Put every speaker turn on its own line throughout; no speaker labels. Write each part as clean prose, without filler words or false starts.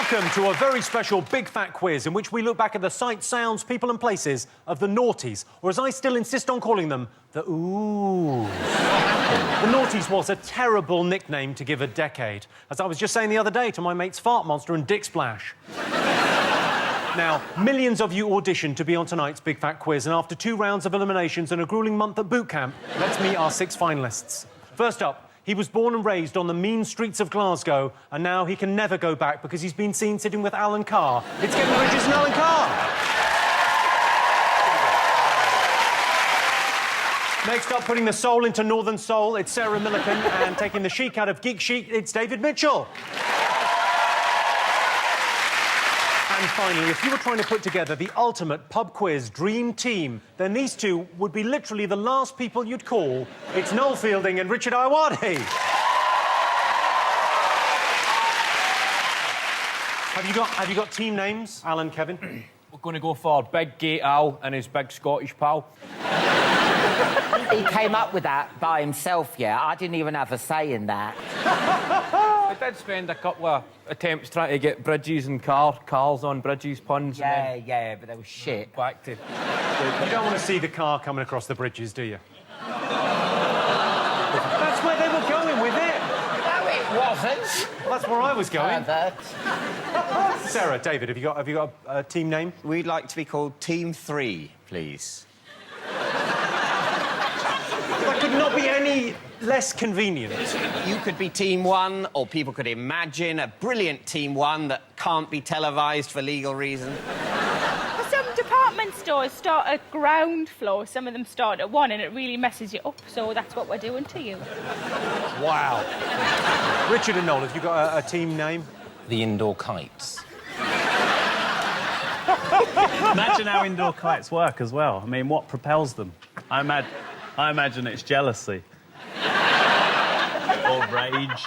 Welcome to a very special Big Fat Quiz in which we look back at the sights, sounds, people and places of the Noughties, or as I still insist on calling them, the Oohs. The Noughties was a terrible nickname to give a decade, as I was just saying the other day to my mates Fart Monster and Dick Splash. Now, millions of you auditioned to be on tonight's Big Fat Quiz, and after 2 rounds of eliminations and a gruelling month at boot camp, let's meet our 6 finalists. First up, he was born and raised on the mean streets of Glasgow, and now he can never go back because he's been seen sitting with Alan Carr. It's Kevin Bridges and Alan Carr. Next up, putting the soul into Northern Soul, it's Sarah Millican, and taking the chic out of Geek Chic, it's David Mitchell. And finally, if you were trying to put together the ultimate pub quiz dream team, then these two would be literally the last people you'd call. It's Noel Fielding and Richard Iowati. Have you got team names, Alan, Kevin?
We're going to go for Big Gay Al and his big Scottish pal.
He came up with that by himself, yeah. I didn't even have a say in that.
I did spend a couple of attempts trying to get Bridges and Carls on Bridges puns.
Yeah,
and then
yeah, but they were shit.
back to...
You don't want to see the car coming across the bridges, do you? That's where they were going with it.
No, it wasn't.
Well, that's where I was going.
Pervert.
Sarah, David, have you got a team name?
We'd like to be called Team 3, please.
That could not be any less convenient.
You could be Team 1, or people could imagine a brilliant Team 1 that can't be televised for legal reasons.
Some department stores start at ground floor, some of them start at 1, and it really messes you up, so that's what we're doing to you.
Wow. Richard and Noel, have you got a team name?
The Indoor Kites.
Imagine how indoor kites work as well. I mean, what propels them? I imagine it's jealousy. Or rage.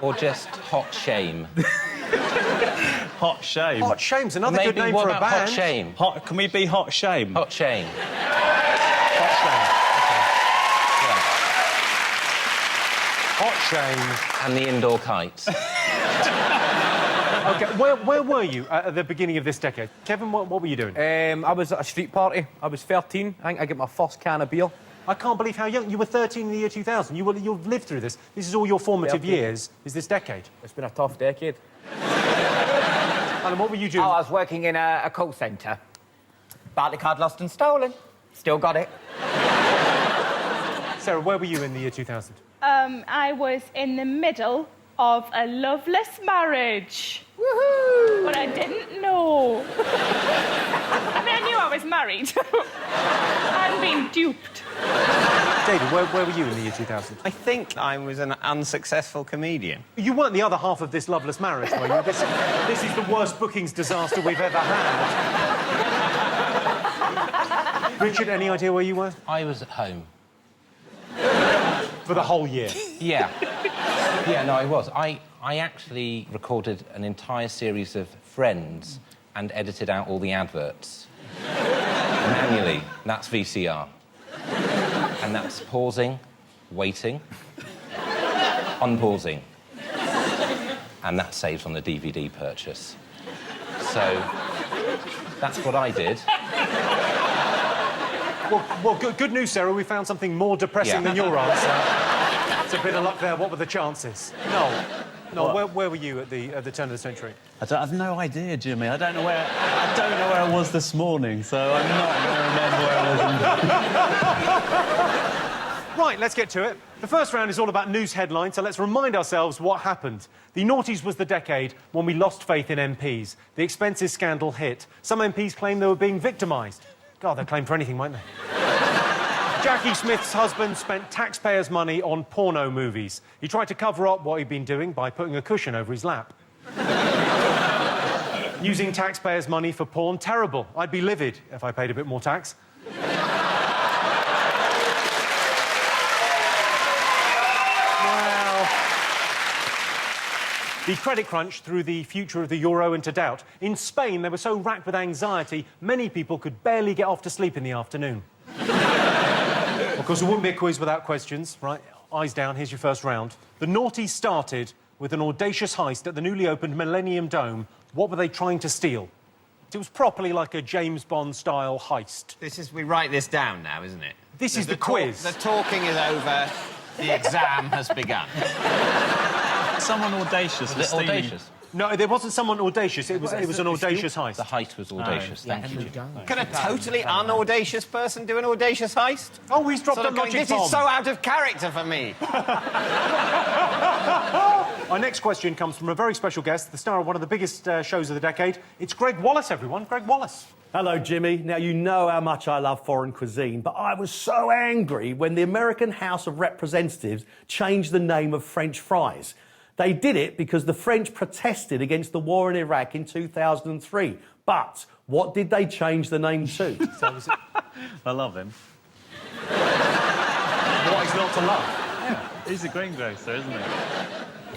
Or just hot shame.
Hot shame.
Hot Shame's another
Maybe
good name
what
for a
about
band.
Hot Shame?
Can we be hot shame?
Hot Shame.
Hot Shame.
Yeah.
Hot Shame.
And the Indoor Kites.
OK, where were you at the beginning of this decade? Kevin, what were you doing?
I was at a street party. I was 13. I think I got my first can of beer.
I can't believe how young... You were 13 in the year 2000. You've lived through this. This is all your formative years, is this decade.
It's been a tough decade.
Alan, what were you doing?
Oh, I was working in a call centre. Barclay card lost and stolen. Still got it.
Sarah, where were you in the year 2000?
I was in the middle of a loveless marriage. Woohoo! But I didn't know. I mean, I knew I was married. I'm being duped.
David, where were you in the year 2000?
I think I was an unsuccessful comedian.
You weren't the other half of this loveless marriage, were you? This is the worst bookings disaster we've ever had. Richard, any idea where you were?
I was at home.
For the whole year?
Yeah. Yeah, no, I was. I actually recorded an entire series of Friends and edited out all the adverts. Manually. That's VCR. And that's pausing, waiting, unpausing. And that saves on the DVD purchase. So, that's what I did.
Well, good news, Sarah. We found something more depressing than your answer. It's a bit of luck there. What were the chances? No, where were you at the turn of the century?
I've no idea, Jimmy. I don't know where I was this morning, so I'm not going to remember where I was.
Right, let's get to it. The first round is all about news headlines, so let's remind ourselves what happened. The Noughties was the decade when we lost faith in MPs. The expenses scandal hit. Some MPs claimed they were being victimised. God, they'd claim for anything, won't they? Jackie Smith's husband spent taxpayers' money on porno movies. He tried to cover up what he'd been doing by putting a cushion over his lap. Using taxpayers' money for porn, terrible. I'd be livid if I paid a bit more tax. Well, the credit crunch threw the future of the euro into doubt. In Spain, they were so racked with anxiety, many people could barely get off to sleep in the afternoon. Of course, it wouldn't be a quiz without questions, right? Eyes down, here's your first round. The Noughties started with an audacious heist at the newly opened Millennium Dome. What were they trying to steal? It was properly like a James Bond-style heist.
We write this down now, isn't it?
This is the quiz.
The talking is over. The exam has begun.
Someone audacious.
Was it audacious?
No, there wasn't someone audacious. It was an audacious heist.
The heist was audacious. Thank you.
Can a totally unaudacious person do an audacious heist?
Oh, he's dropped
Sort
a
of going,
logic
this
bomb.
is so out of character for me.
Our next question comes from a very special guest, the star of one of the biggest shows of the decade. It's Greg Wallace, everyone. Greg Wallace.
Hello, Jimmy. Now, you know how much I love foreign cuisine, but I was so angry when the American House of Representatives changed the name of French fries. They did it because the French protested against the war in Iraq in 2003. But what did they change the name to?
I love him.
What is not to love?
Yeah, he's a greengrocer, isn't he?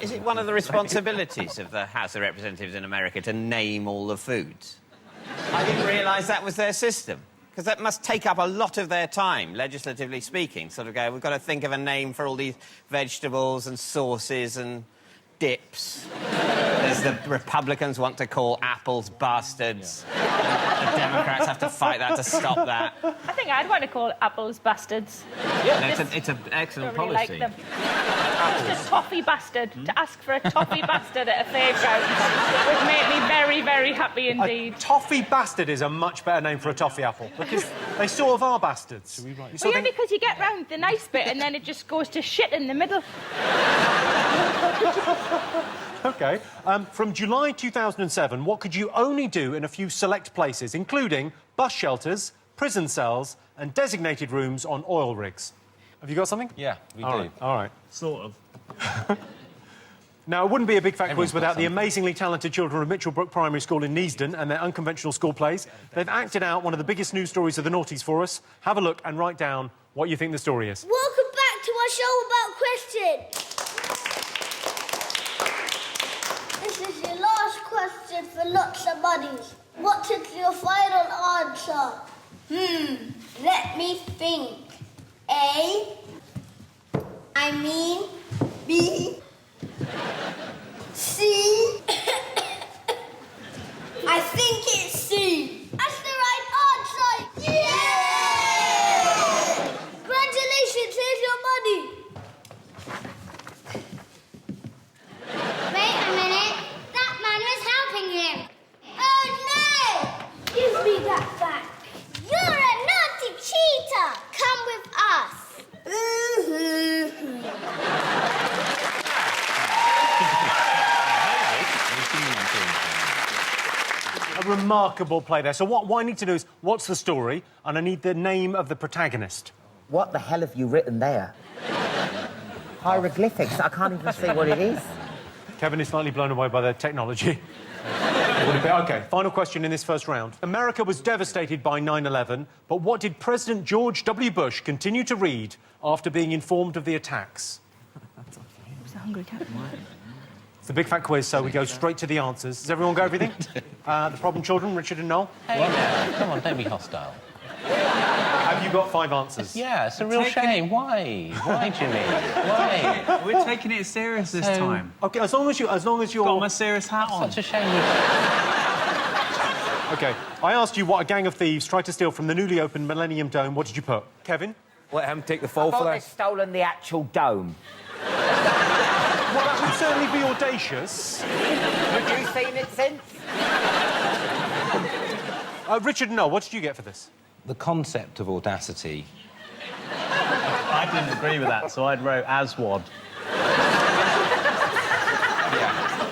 Is it one of the responsibilities of the House of Representatives in America to name all the foods? I didn't realise that was their system. Because that must take up a lot of their time, legislatively speaking. Sort of go, we've got to think of a name for all these vegetables and sauces and dips. There's the Republicans want to call apples bastards. Yeah. The Democrats have to fight that to stop that.
I think I'd want to call apples bastards.
Yeah, no, it's an excellent
Don't really
policy.
like them. Just a toffee bastard. To ask for a toffee bastard at a fairground would make me very, very happy indeed.
A toffee bastard is a much better name for a toffee apple, because they sort of are bastards.
Well, yeah, because you get round the nice bit and then it just goes to shit in the middle.
OK. From July 2007, what could you only do in a few select places, including bus shelters, prison cells and designated rooms on oil rigs? Have you got something?
Yeah, we do.
Right. All right.
Sort of.
Now, it wouldn't be a big fat quiz
Everyone's got
without the
something.
amazingly talented children of Mitchellbrook Primary School in Neasden and their unconventional school plays. They've acted out one of the biggest news stories of the Noughties for us. Have a look and write down what you think the story is.
Welcome back to my show about question. This is your last question for lots of monies. What is your final answer? Let me think. A. I mean B. C. I think it's C. That's the right answer. Yay! Congratulations, here's your money. Wait a minute. That man was helping him. Oh, no! Give me that back. You're a naughty cheater. Come with us.
A remarkable play there. So what I need to do is, what's the story? And I need the name of the protagonist.
What the hell have you written there? Hieroglyphics. I can't even see what it is.
Kevin is slightly blown away by the technology. OK, final question in this first round. America was devastated by 9/11, but what did President George W. Bush continue to read after being informed of the attacks?
Who's the hungry cat?
It's the big fat quiz, so we go straight to the answers. Does everyone got everything? The problem children, Richard and Noel?
Hey, now, come on, don't be hostile.
Have you got 5 answers?
Yeah, it's a real shame. Why? Why, Jimmy? Why?
We're taking it serious this time.
OK, as long as you're...
Got my serious hat on.
Such a shame.
OK, I asked you what a gang of thieves tried to steal from the newly opened Millennium Dome. What did you put? Kevin?
Let him take the
I
fall
thought
for
they'd
this.
stolen the actual dome.
Well, that would certainly be audacious.
Have you seen it since?
Richard and Noel, what did you get for this?
The concept of audacity.
I didn't agree with that, so I'd wrote Aswad.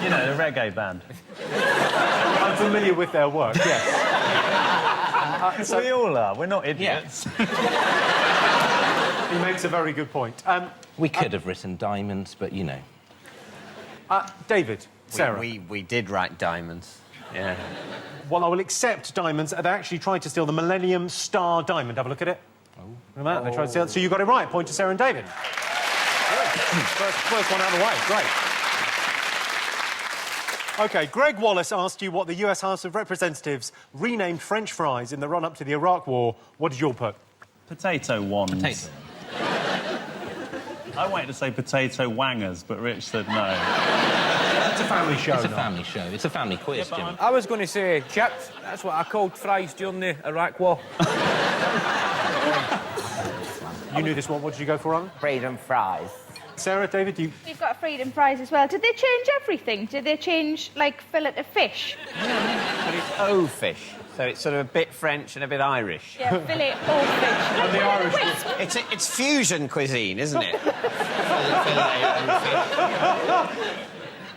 You know, the reggae band.
I'm familiar with their work, yes.
We all are. We're not idiots.
He makes a very good point.
We could have written diamonds, but you know.
David, Sarah.
We did write diamonds. Yeah.
Well, I will accept diamonds. They actually tried to steal the Millennium Star Diamond. Have a look at it. Look at that. They tried to steal it. So you got it right. Point to Sarah and David. First one out of the way. Great. OK, Greg Wallace asked you what the US House of Representatives renamed French fries in the run-up to the Iraq War. What did you all put?
Potato wands.
Potato.
I wanted to say potato wangers, but Rich said no.
a family show.
It's a
no?
family show. It's a family quiz, Jim.
I was going to say chips. That's what I called fries during the Iraq War.
You knew this one. What did you go for, Alan?
Freedom fries.
Sarah, David, you...
We've got freedom fries as well. Did they change everything? Did they change, like, fillet of fish?
But it's O fish, so it's sort of a bit French and a bit Irish.
Yeah, fillet of fish. Like
the Irish
wisp.
It's fusion cuisine, isn't it?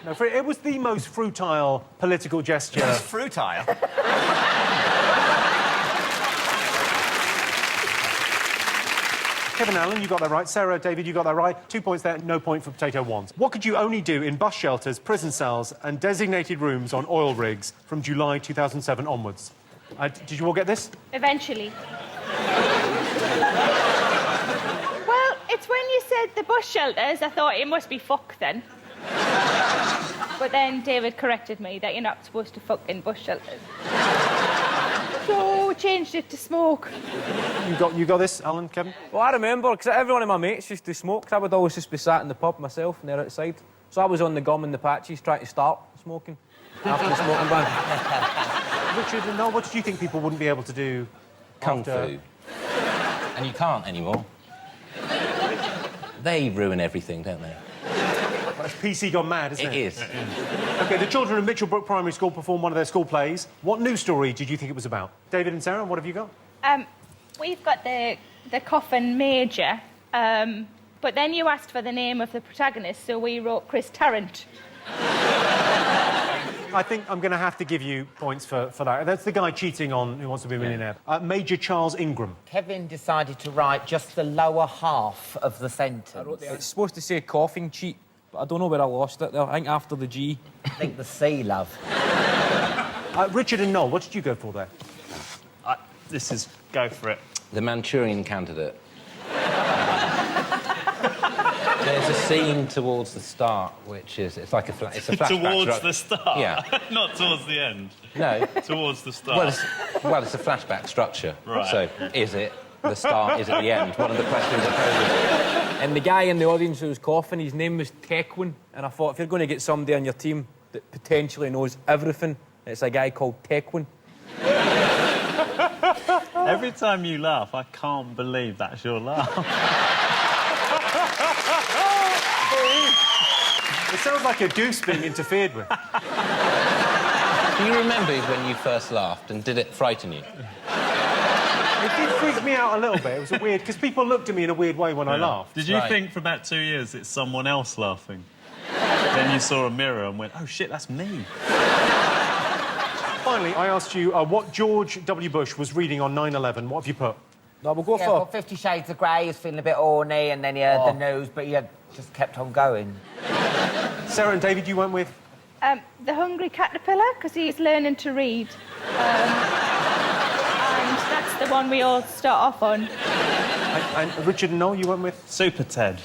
No, it was the most fruitile political gesture.
It's fruitile.
Kevin Allen, you got that right. Sarah, David, you got that right. 2 points there, no point for Potato Wands. What could you only do in bus shelters, prison cells and designated rooms on oil rigs from July 2007 onwards? Did you all get this?
Eventually. Well, it's when you said the bus shelters, I thought it must be fuck then. But then David corrected me that you're not supposed to fuck in bus shelters. So changed it to smoke.
You got this, Alan, Kevin?
Well, I remember, because everyone of my mates used to smoke, 'cause I would always just be sat in the pub myself and they're outside. So I was on the gum and the patches trying to start smoking after the smoking ban.
Richard and Noel, what did you think people wouldn't be able to do
Kung
after...
Fu. And you can't anymore. They ruin everything, don't they?
Well, it's PC gone mad, isn't it?
It is.
OK, the children of Mitchellbrook Primary School performed one of their school plays. What news story did you think it was about? David and Sarah, what have you got?
We've got the coffin major, but then you asked for the name of the protagonist, so we wrote Chris Tarrant.
I think I'm going to have to give you points for that. That's the guy cheating on Who Wants to Be a Millionaire. Major Charles Ingram.
Kevin decided to write just the lower half of the sentence.
It's supposed to say coughing cheat, but I don't know where I lost it there. I think after the G.
I think the C, love.
Richard and Noel, what did you go for there?
This is... Go for it.
The Manchurian Candidate. There's a scene towards the start, which is... It's like it's a flashback.
Towards the start?
Yeah.
Not towards the end.
No.
Towards the start.
Well, it's a flashback structure.
Right.
So, is it the start, is it the end? One of the questions I posed.
And the guy in the audience who was coughing, his name was Tequin. And I thought, if you're going to get somebody on your team that potentially knows everything, it's a guy called Tequin.
Every time you laugh, I can't believe that's your laugh.
It sounds like a goose being interfered with.
Do you remember when you first laughed, and did it frighten you?
It did freak me out a little bit. It was a weird... Because people looked at me in a weird way when I laughed.
Did you
Right.
think for about 2 years it's someone else laughing? Then you saw a mirror and went, oh, shit, that's me.
Finally, I asked you what George W. Bush was reading on 9/11. What have you put?
No, we'll go
Yeah,
for...
for 50 Shades of Grey, he was feeling a bit horny, and then he heard the news, but he just kept on going.
Sarah and David, you went with?
The Hungry Caterpillar, because he's learning to read. And that's the one we all start off on.
And Richard and Noel, you went with?
Super Ted.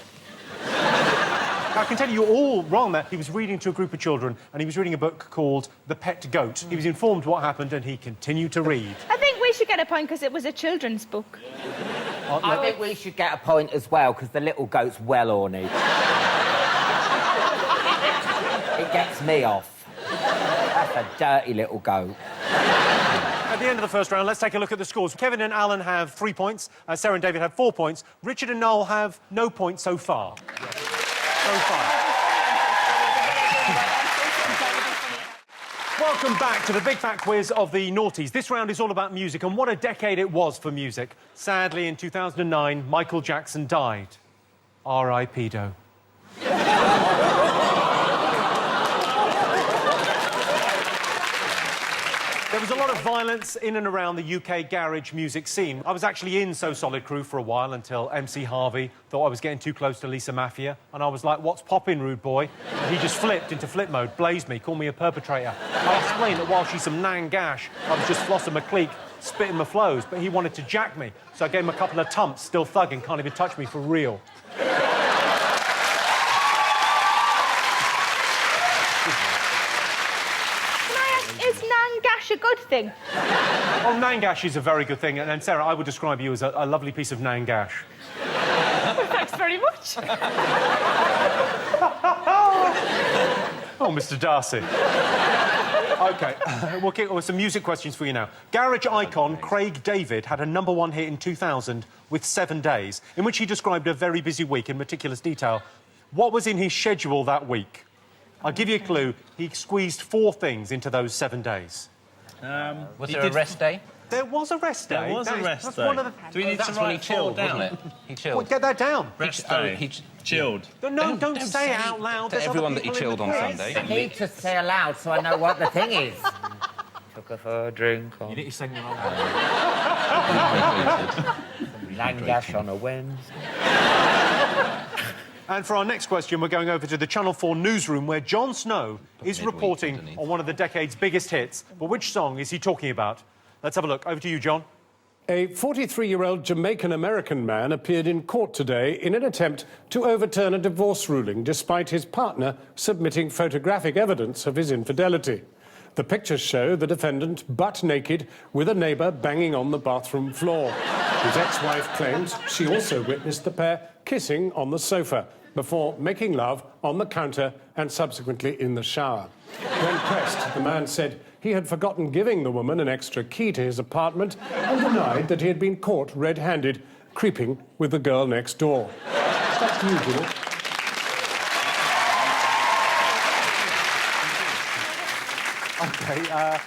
I can tell you, you're all wrong there. He was reading to a group of children, and he was reading a book called The Pet Goat. He was informed what happened, and he continued to read.
I think we should get a point because it was a children's book.
I think we should get a point as well, because the little goat's well horny. It gets me off. That's a dirty little goat.
At the end of the first round, let's take a look at the scores. Kevin and Alan have 3 points. Sarah and David have 4 points. Richard and Noel have no points so far. So far. Welcome back to the Big Fat Quiz of the Noughties. This round is all about music, and what a decade it was for music. Sadly, in 2009, Michael Jackson died. R.I.P.do. There was a lot of violence in and around the UK garage music scene. I was actually in So Solid Crew for a while until MC Harvey thought I was getting too close to Lisa Mafia, and I was like, what's poppin', rude boy? And he just flipped into flip mode, blazed me, called me a perpetrator. I explained that while she's some nang gash, I was just flossing my clique, spitting my flows, but he wanted to jack me, so I gave him a couple of tumps, still thugging, can't even touch me for real.
Is Nangash a good thing?
Oh, Nangash is a very good thing, and Sarah, I would describe you as a lovely piece of Nangash.
Thanks very much.
Oh, Mr. Darcy. OK, we'll kick with some music questions for you now. Garage icon Craig David had a #1 hit in 2000 with 7 Days, in which he described a very busy week in meticulous detail. What was in his schedule that week? I'll give you a clue. He squeezed 4 things into those 7 days.
Was there a rest day?
There was a rest day.
There was a rest
that's
day.
One of the...
Do we need to
That's when he
write
chilled,
down?
wasn't it? He chilled.
Well, get that down.
Rest
Oh,
day.
he
Chilled.
No, don't say it out loud.
to
There's other
everyone that he
people in
chilled
the
on
quiz.
Sunday.
I need to say aloud so I know what the thing is. Took her for a drink on
You need to sing along.
Langash on a Wednesday.
And for our next question, we're going over to the Channel 4 newsroom where Jon Snow is
midweek
reporting
underneath.
on one of the decade's biggest hits. But which song is he talking about? Let's have a look. Over to you, John.
A 43-year-old Jamaican-American man appeared in court today in an attempt to overturn a divorce ruling despite his partner submitting photographic evidence of his infidelity. The pictures show the defendant butt naked with a neighbour banging on the bathroom floor. His ex-wife claims she also witnessed the pair kissing on the sofa before making love on the counter and subsequently in the shower. When pressed, the man said he had forgotten giving the woman an extra key to his apartment and denied that he had been caught red-handed creeping with the girl next door. Back to you, Jimmy.
OK,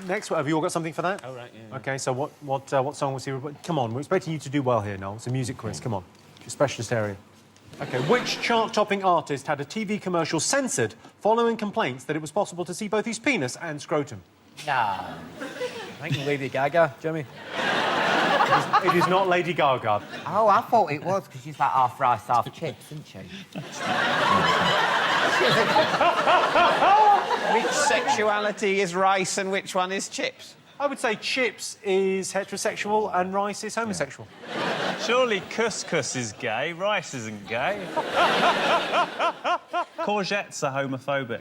next, have you all got something for that?
All right, yeah.
OK, so what song was he... Come on, we're expecting you to do well here, Noel. It's a music quiz, come on. It's your specialist area. OK, which chart-topping artist had a TV commercial censored following complaints that it was possible to see both his penis and scrotum?
No.
I think Lady Gaga, Jimmy.
It is not Lady Gaga.
Oh, I thought it was, because she's like half rice, half chips, isn't she?
Which sexuality is rice and which one is chips?
I would say chips is heterosexual and rice is homosexual.
Surely couscous is gay, rice isn't gay. Courgettes are homophobic.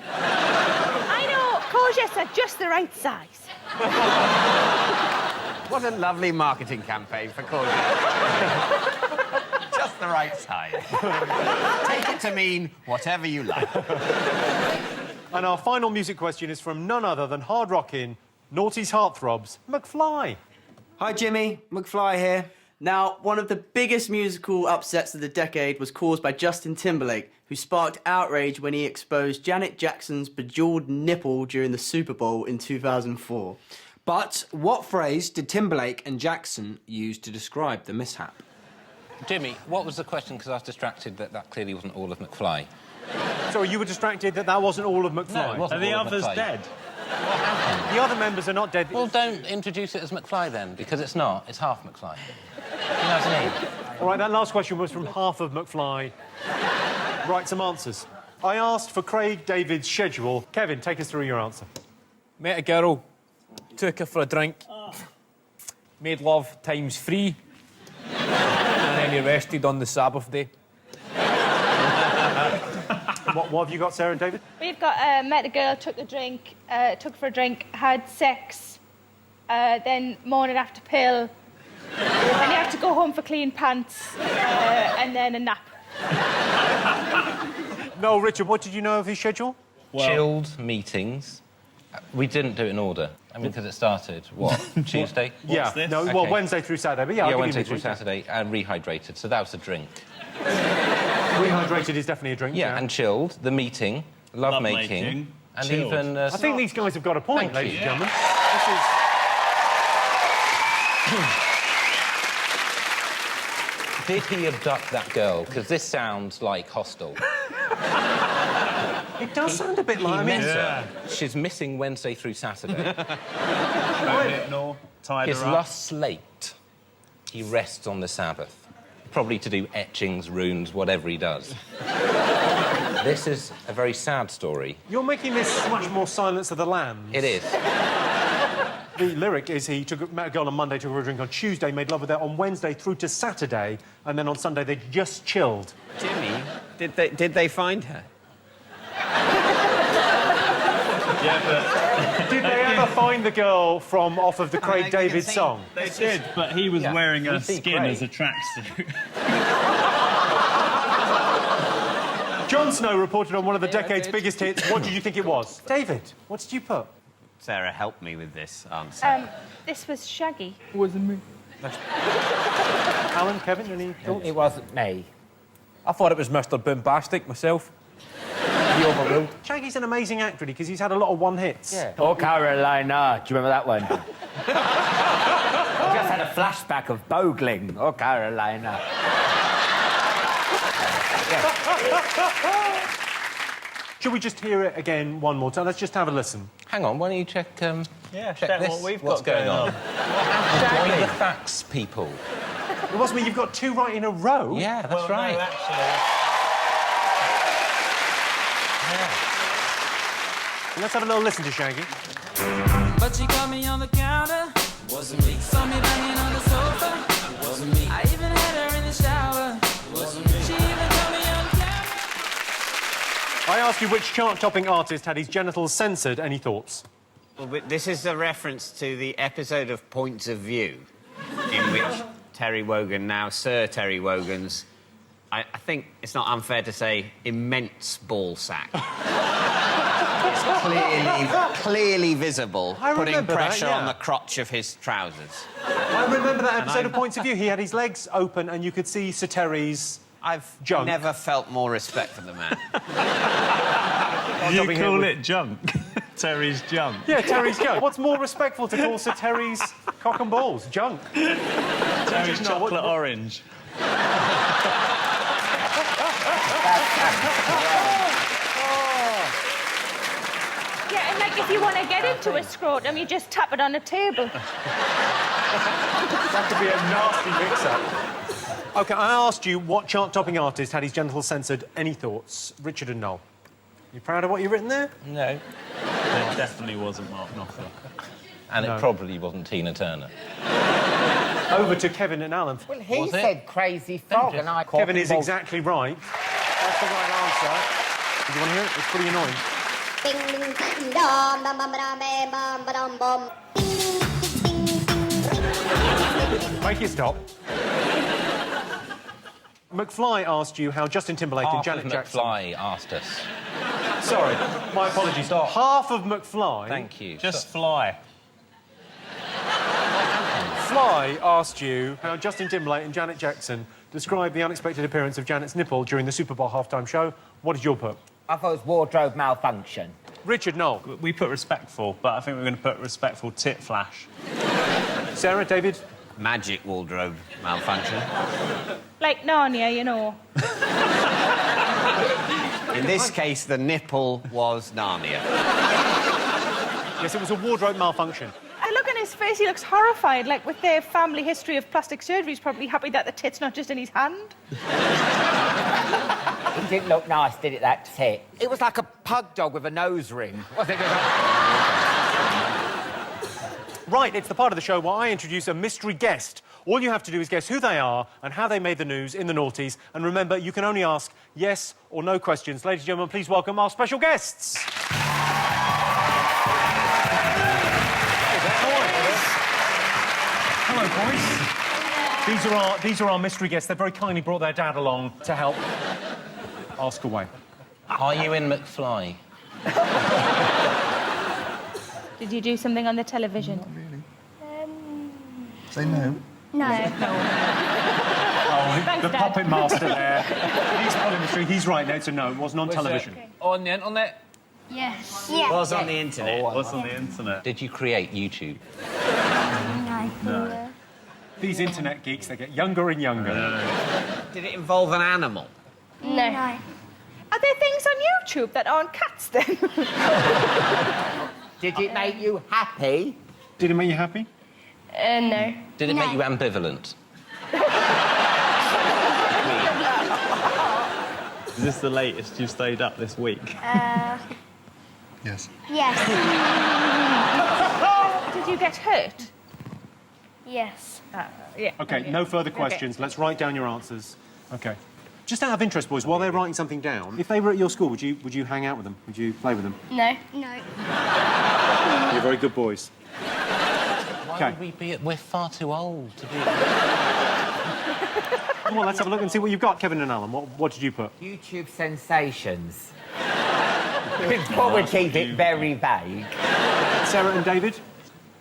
I know, courgettes are just the right size.
What a lovely marketing campaign for courgettes. Just the right size. Take it to mean whatever you like.
And our final music question is from none other than hard-rocking, Noughties heartthrobs, McFly.
Hi, Jimmy. McFly here. Now, one of the biggest musical upsets of the decade was caused by Justin Timberlake, who sparked outrage when he exposed Janet Jackson's bejeweled nipple during the Super Bowl in 2004.
But what phrase did Timberlake and Jackson use to describe the mishap?
Jimmy, what was the question? Because I was distracted that clearly wasn't all of McFly.
Sorry, you were distracted that wasn't all of McFly?
No, it wasn't
Are the
all of
others
McFly.
dead?
The other members are not dead.
Well, don't introduce it as McFly then, because it's not. It's half McFly. You know what I mean?
All right, that last question was from half of McFly. Write some answers. I asked for Craig David's schedule. Kevin, take us through your answer.
Met a girl, took her for a drink, made love ×3, and then he rested on the Sabbath day.
What have you got, Sarah and David?
We've got met a girl, took her for a drink, had sex, then morning after pill, then you have to go home for clean pants, and then a nap.
No, Richard, what did you know of his schedule?
Well,
Chilled meetings. We didn't do it in order. I mean, because it started, what, Tuesday?
Yeah,
this?
no, well,
Okay.
Wednesday through Saturday, but yeah, I'll
Yeah,
give
Wednesday
you
through
midweek.
Saturday, and rehydrated, so that was a drink.
Rehydrated is definitely a drink.
Yeah, and chilled, the meeting, lovemaking, and
chilled.
even...
I think these guys have got a point,
Thank
ladies
you.
and gentlemen. This is...
Did he abduct that girl? Because this sounds like hostile.
It does sound a bit like... I
He
mean,
met her. She's missing Wednesday through Saturday.
no, tied
His
her up.
last slate, he rests on the Sabbath. Probably to do etchings, runes, whatever he does. This is a very sad story.
you're making this much more Silence of the Lambs.
It is.
The lyric is he met a girl on Monday, took her a drink on Tuesday, made love with her on Wednesday through to Saturday, and then on Sunday they just chilled.
Jimmy, did they find her?
Yeah, but
Did they ever find the girl from off of the Craig
you can
David
see-
song?
they did, but he was wearing
We
a
see
skin
Craig.
as a tracksuit.
Jon Snow reported on one of the decade's biggest hits. What did you think it was? David, what did you put?
Sarah, help me with this answer.
This was Shaggy.
Wasn't me.
Alan, Kevin, any thoughts?
It wasn't me.
I thought it was Mr. Boombastic myself. He overruled.
Shaggy's an amazing actor because he's had a lot of one-hits.
Yeah. Oh, Carolina. Do you remember that one? I just had a flashback of Bogling. Oh, Carolina.
Should we just hear it again one more time? Let's just have a listen.
Hang on, why don't you check, check
check
this?
what we've
What's
got going on.
Join the facts, people.
It must mean you've got 2 right in a row.
Yeah, that's
Well,
right.
no, actually...
Let's have a little listen to Shaggy.
But she caught me on the counter. Wasn't me. Saw me banging on the sofa. Wasn't me. I even had her in the shower. Wasn't me. She even caught me on camera.
I asked you which chart-topping artist had his genitals censored. Any thoughts?
Well, but this is a reference to the episode of Points of View, in which Terry Wogan, now Sir Terry Wogan's, I think it's not unfair to say, immense ball sack. It's clearly visible, putting pressure on the crotch of his trousers.
I remember that episode of Points of View. He had his legs open and you could see Sir Terry's junk.
Never felt more respect for the man.
You call it junk? Terry's junk?
Yeah, Terry's junk. What's more respectful to call Sir Terry's cock and balls? Junk.
Terry's chocolate orange.
Yeah, and like if you want to get into a scrotum, you just tap it on a table.
That could be a nasty mix-up. OK, I asked you what chart-topping artist had his genitals censored. Any thoughts? Richard and Noel. You proud of what you've written there?
No.
It definitely wasn't Mark Knopfler.
And it probably wasn't Tina Turner.
Over to Kevin and Alan.
Well, he said Crazy Frog, and I...
Kevin is exactly right. That's the right answer. Do you want to hear it? It's pretty annoying.
Ding, ding, ding, dong, bum, bum, ba-dum, bum, ba-dum, bum.
Make it stop. McFly asked you how Justin Timberlake and Janet Jackson...
McFly asked us.
Sorry, my apologies. Half of McFly...
Thank you.
Just fly.
Fly asked you how Justin Timberlake and Janet Jackson described the unexpected appearance of Janet's nipple during the Super Bowl halftime show. What did you put?
I thought it was wardrobe malfunction.
Richard, Noel.
We put respectful, but I think we're going to put respectful tit flash.
Sarah, David?
Magic wardrobe malfunction.
Like Narnia, you know.
In this case, the nipple was Narnia.
Yes, it was a wardrobe malfunction.
I look on his face, he looks horrified. Like, with their family history of plastic surgery, he's probably happy that the tit's not just in his hand.
It didn't look nice, did it, that tit? It was like a pug dog with a nose ring. Was it?
Right, it's the part of the show where I introduce a mystery guest. All you have to do is guess who they are and how they made the news in the Noughties. And remember, you can only ask yes or no questions. Ladies and gentlemen, please welcome our special guests. Hello, boys. These are our mystery guests. They very kindly brought their dad along to help. Ask away.
Are you in McFly?
Did you do something on the television?
Not really. Say no.
No.
Oh,
Thanks,
the
Dad.
puppet master there. He's following the street. He's right. No, it's a no. It wasn't on television.
Okay. On the internet?
Yes.
It was on the internet.
What's on the internet?
Did you create YouTube?
No.
These internet geeks, they get younger and younger.
Did it involve an animal?
No.
Are there things on YouTube that aren't cats, then?
Did it make you happy?
Did it make you happy?
No.
Did it make you ambivalent?
Is this the latest you've stayed up this week?
Yes.
Yes.
Did you get hurt?
Yes.
Yeah.
OK, no further questions. Let's write down your answers. OK. Just out of interest, boys, while they're writing something down, if they were at your school, would you hang out with them? Would you play with them?
No. No.
You're very good boys.
Why would we be... We're far too old to be...
Come on, let's have a look and see what you've got, Kevin and Alan. What did you put?
YouTube sensations. What would keep it very vague.
Sarah and David?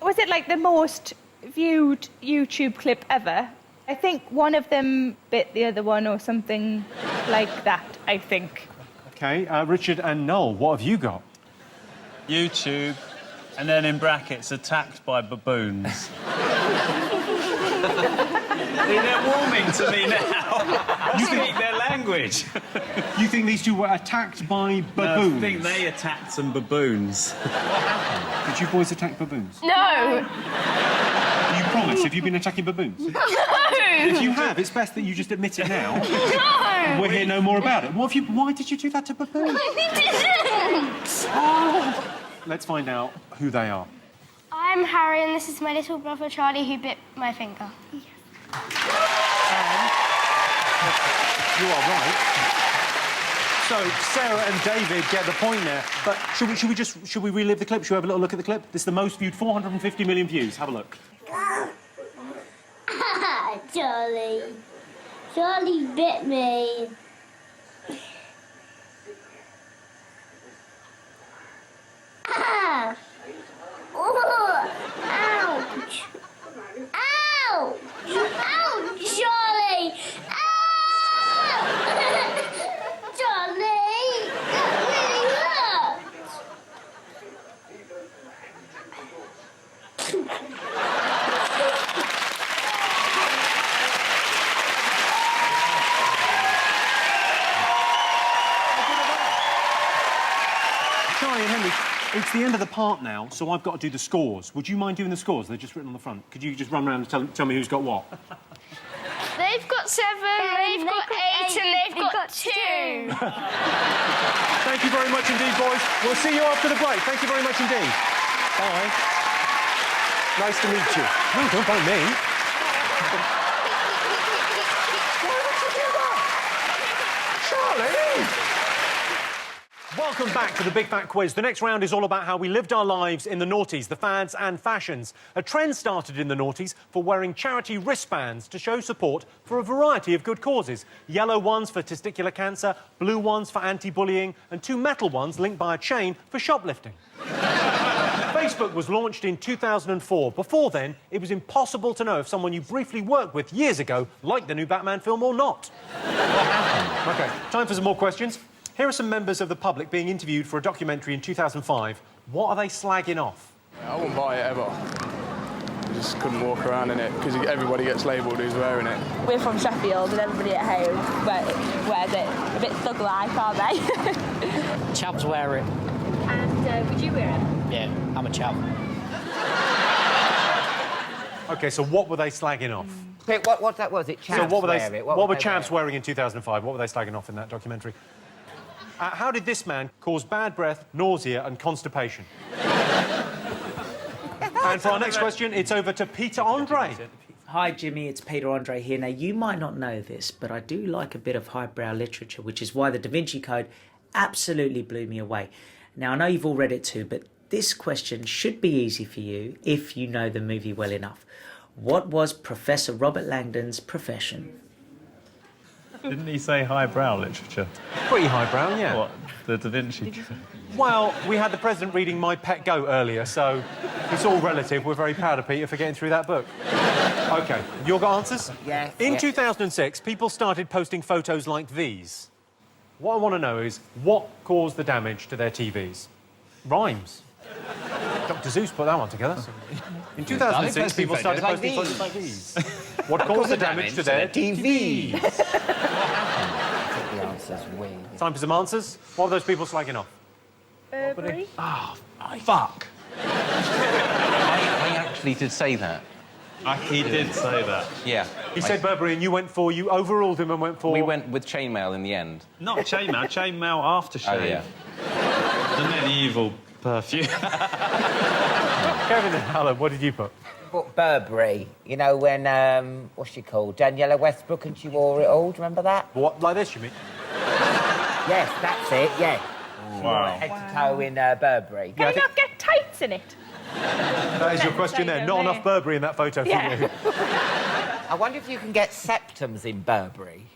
Was it like the most viewed YouTube clip ever? I think one of them bit the other one or something like that, I think.
OK, Richard and Noel, what have you got?
YouTube, and then in brackets, attacked by baboons. They're warming to me now. You speak their language.
You think these two were attacked by baboons?
No, I think they attacked some baboons.
Did you boys attack baboons?
No!
You promise? Have you been attacking baboons?
No!
If you have, it's best that you just admit it now.
No!
We'll hear no more about it. Why did you do that to baboons? Oh. Let's find out who they are.
I'm Harry, and this is my little brother Charlie who bit my finger.
You are right. So Sarah and David get the point there. But should we relive the clip? Should we have a little look at the clip? This is the most viewed, 450 million views. Have a look.
Charlie. Charlie bit me. Ah! Oh! Ouch! Ouch! Ouch, Charlie! Ow! Charlie! That really hurts!
Charlie and Henry, it's the end of the part now, so I've got to do the scores. Would you mind doing the scores? They're just written on the front. Could you just run around and tell me who's got what?
They've got 7, they've got 8, and they've got 2.
Thank you very much indeed, boys. We'll see you after the break. Thank you very much indeed. Bye. Nice to meet you. No, don't bite me. Charlie! Welcome back to the Big Fat Quiz. The next round is all about how we lived our lives in the noughties, the fads and fashions. A trend started in the noughties for wearing charity wristbands to show support for a variety of good causes. Yellow ones for testicular cancer, blue ones for anti-bullying, and 2 metal ones linked by a chain for shoplifting. Facebook was launched in 2004. Before then, it was impossible to know if someone you briefly worked with years ago liked the new Batman film or not. OK, time for some more questions. Here are some members of the public being interviewed for a documentary in 2005. What are they slagging off?
I wouldn't buy it ever. I just couldn't walk around in it because everybody gets labelled who's wearing it.
We're from Sheffield and everybody at home wears it. A bit thug-like, aren't they?
Chavs wear it.
And would you wear it?
Yeah, I'm a chav.
OK, so what were they slagging off?
What that was? It chavs
so what were
wear it?
What were chavs wearing in 2005? What were they slagging off in that documentary? How did this man cause bad breath, nausea and constipation? And for our next question, it's over to Peter Andre.
Hi, Jimmy, it's Peter Andre here. Now, you might not know this, but I do like a bit of highbrow literature, which is why the Da Vinci Code absolutely blew me away. Now, I know you've all read it too, but this question should be easy for you if you know the movie well enough. What was Professor Robert Langdon's profession?
Didn't he say highbrow literature?
Pretty highbrow, yeah.
What, the Da Vinci Code?
Well, we had the President reading My Pet Goat earlier, so it's all relative. We're very proud of Peter for getting through that book. OK, you all got answers?
Yes.
In 2006, people started posting photos like these. What I want to know is, what caused the damage to their TVs? Rhymes. Dr. Zeus put that one together. In 2006, people started posting photos like these. What caused the damage to their TVs?
The answer's weird.
Time for some answers. What are those people slagging off?
Burberry.
Oh, fuck. I actually did say that.
He did say that.
Yeah.
He said Burberry and you overruled him and went for...
We went with chainmail in the end.
Not chainmail, chainmail aftershave.
Oh, yeah.
The medieval perfume.
Kevin and Alan, what did you put?
But Burberry, you know when, what's she called? Daniela Westbrook, and she wore it all, do you remember that?
What, like this, you mean?
Yes, that's it, yeah.
Wow.
Head to toe in Burberry.
Can you not get tights in it?
That is your question there. Not enough Burberry in that photo for you.
I wonder if you can get septums in Burberry.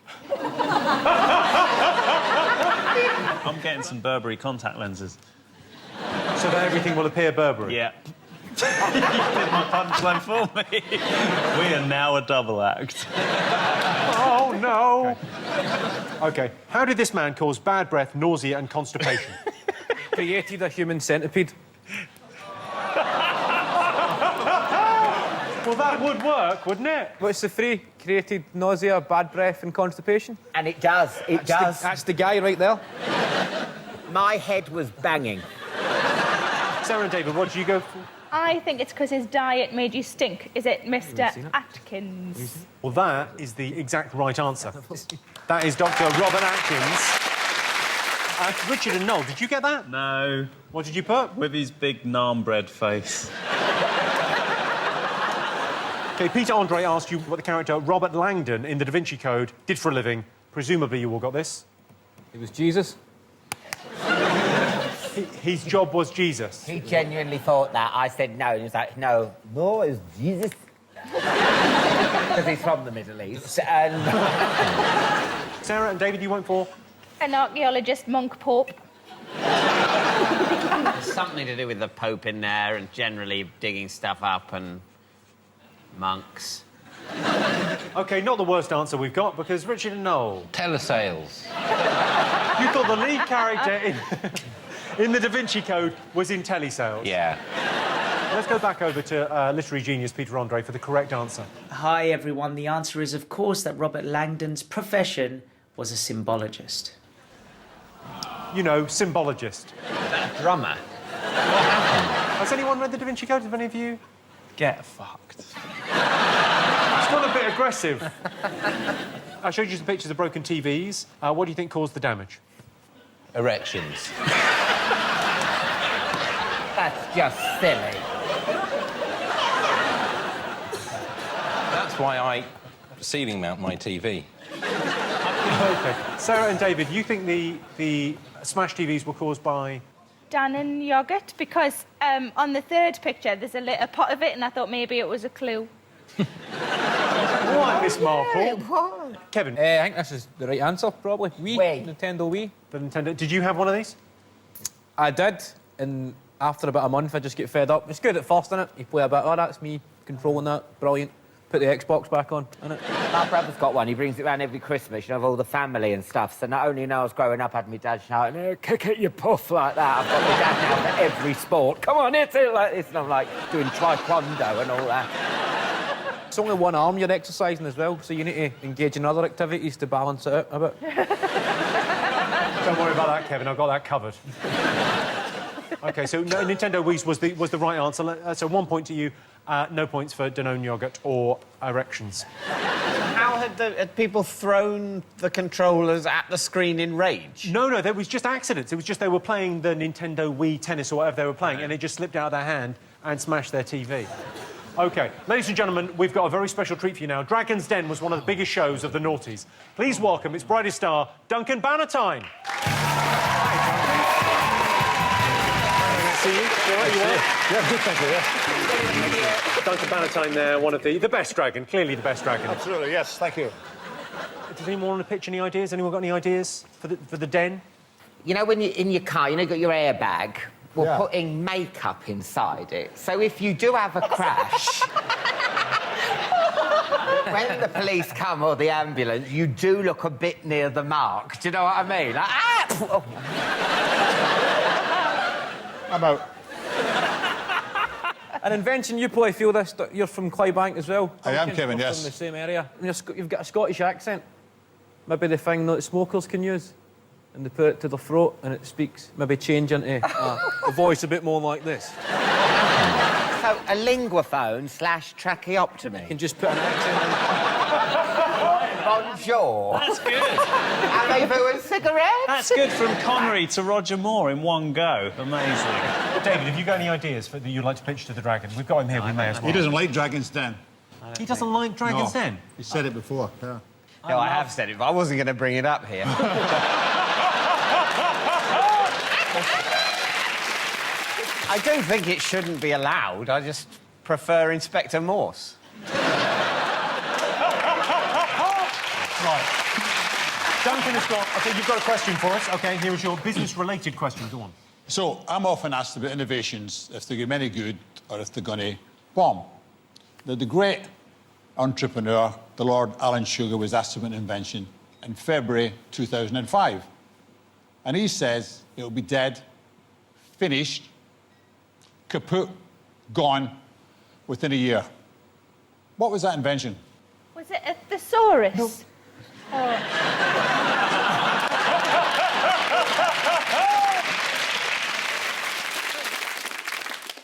I'm getting some Burberry contact lenses.
So that everything will appear Burberry?
Yeah. You did my punchline for me. We are now a double act.
Oh, no. OK. How did this man cause bad breath, nausea and constipation?
Created a human centipede.
Well, that would work, wouldn't it?
What's the three? Created nausea, bad breath and constipation?
And it does, it does.
That's the guy right there.
My head was banging.
Sarah and David, what did you go for?
I think it's because his diet made you stink. Is it Mr. Atkins?
Well, that is the exact right answer. That is Dr. Robert Atkins. Richard and Noel, did you get that?
No.
What did you put?
With his big naan bread face.
OK, Peter Andre asked you what the character Robert Langdon in the Da Vinci Code did for a living. Presumably you all got this.
It was Jesus.
His job was Jesus.
He genuinely thought that. I said no, and he was like, no, it's Jesus. Because he's from the Middle East, and...
Sarah and David, you went for?
An archaeologist, monk, pope.
Something to do with the Pope in there and generally digging stuff up and monks.
OK, not the worst answer we've got, because Richard and Noel...
Telesales.
You thought the lead character in the Da Vinci Code was in telesales?
Yeah.
Let's go back over to literary genius Peter Andre for the correct answer.
Hi, everyone. The answer is, of course, that Robert Langdon's profession was a symbologist.
You know, symbologist.
Drummer.
Has anyone read the Da Vinci Code? Have any of you?
Get fucked.
It's got a bit aggressive. I showed you some pictures of broken TVs. What do you think caused the damage?
Erections.
That's just silly.
That's why I ceiling mount my TV.
OK. Sarah and David, you think the smash TVs were caused by...
Dannon yoghurt, because on the third picture there's a little pot of it, and I thought maybe it was a clue.
All right, Miss Marple. Kevin?
I think this is the right answer, probably.
Wii.
Nintendo Wii.
The Nintendo... Did you have one of these?
I did, and after about a month I just get fed up. It's good at first, innit? You play a bit, oh, that's me controlling that, brilliant. Put the Xbox back on, innit?
My brother's got one. He brings it around every Christmas, you know, of all the family and stuff. So not only when I was growing up, I had my dad shouting, "Oh, kick it, you puff," like that. I've got my dad now for every sport. Come on, hit it like this. And I'm like doing taekwondo and all that.
It's only one arm you're exercising as well, so you need to engage in other activities to balance it out a bit.
Don't worry about that, Kevin. I've got that covered. OK, so no, Nintendo Wii was the right answer. So 1 point to you, no points for Danone yogurt or erections.
How had people thrown the controllers at the screen in rage?
No, there was just accidents. It was just they were playing the Nintendo Wii tennis or whatever they were playing, and it just slipped out of their hand and smashed their TV. OK, ladies and gentlemen, we've got a very special treat for you now. Dragon's Den was one of the biggest shows of the noughties. Please welcome its brightest star, Duncan Bannatyne. See you?
Yeah, good, thank you, yeah.
Duncan Bannatyne there, one of the best dragon, clearly the best dragon.
Absolutely, yes, thank you.
Does anyone want to pitch any ideas? Anyone got any ideas for the den?
You know, when you're in your car, you know, you've got your airbag? We're putting makeup inside it. So if you do have a crash, when the police come or the ambulance, you do look a bit near the mark. Do you know what I mean? Like, ah!
How about...
An invention, you probably feel this, you're from Clydebank as well.
I am, Kevin, yes.
From the same area. You've got a Scottish accent. Maybe the thing that smokers can use. And they put it to their throat and it speaks. Maybe change into a voice a bit more like this.
So, a linguaphone / tracheotomy.
You can just put an accent in.
Bonjour.
That's good.
Have they booing cigarettes?
That's good, from Connery to Roger Moore in one go. Amazing.
David, have you got any ideas that you'd like to pitch to the dragon? We've got him here, we may as well.
He doesn't like Dragon's Den.
He doesn't like Dragon's Den?
He said it before, yeah.
No, I have said it, but I wasn't going to bring it up here. I don't think it shouldn't be allowed. I just prefer Inspector Morse.
Duncan has got... I think you've got a question for us. OK, here is your business-related question. Go on.
So, I'm often asked about innovations, if they're going to be any good or if they're going to bomb. Now, the great entrepreneur, the Lord Alan Sugar, was asked about an invention in February 2005. And he says it'll be dead, finished, kaput, gone, within a year. What was that invention?
Was it a thesaurus? No. Oh.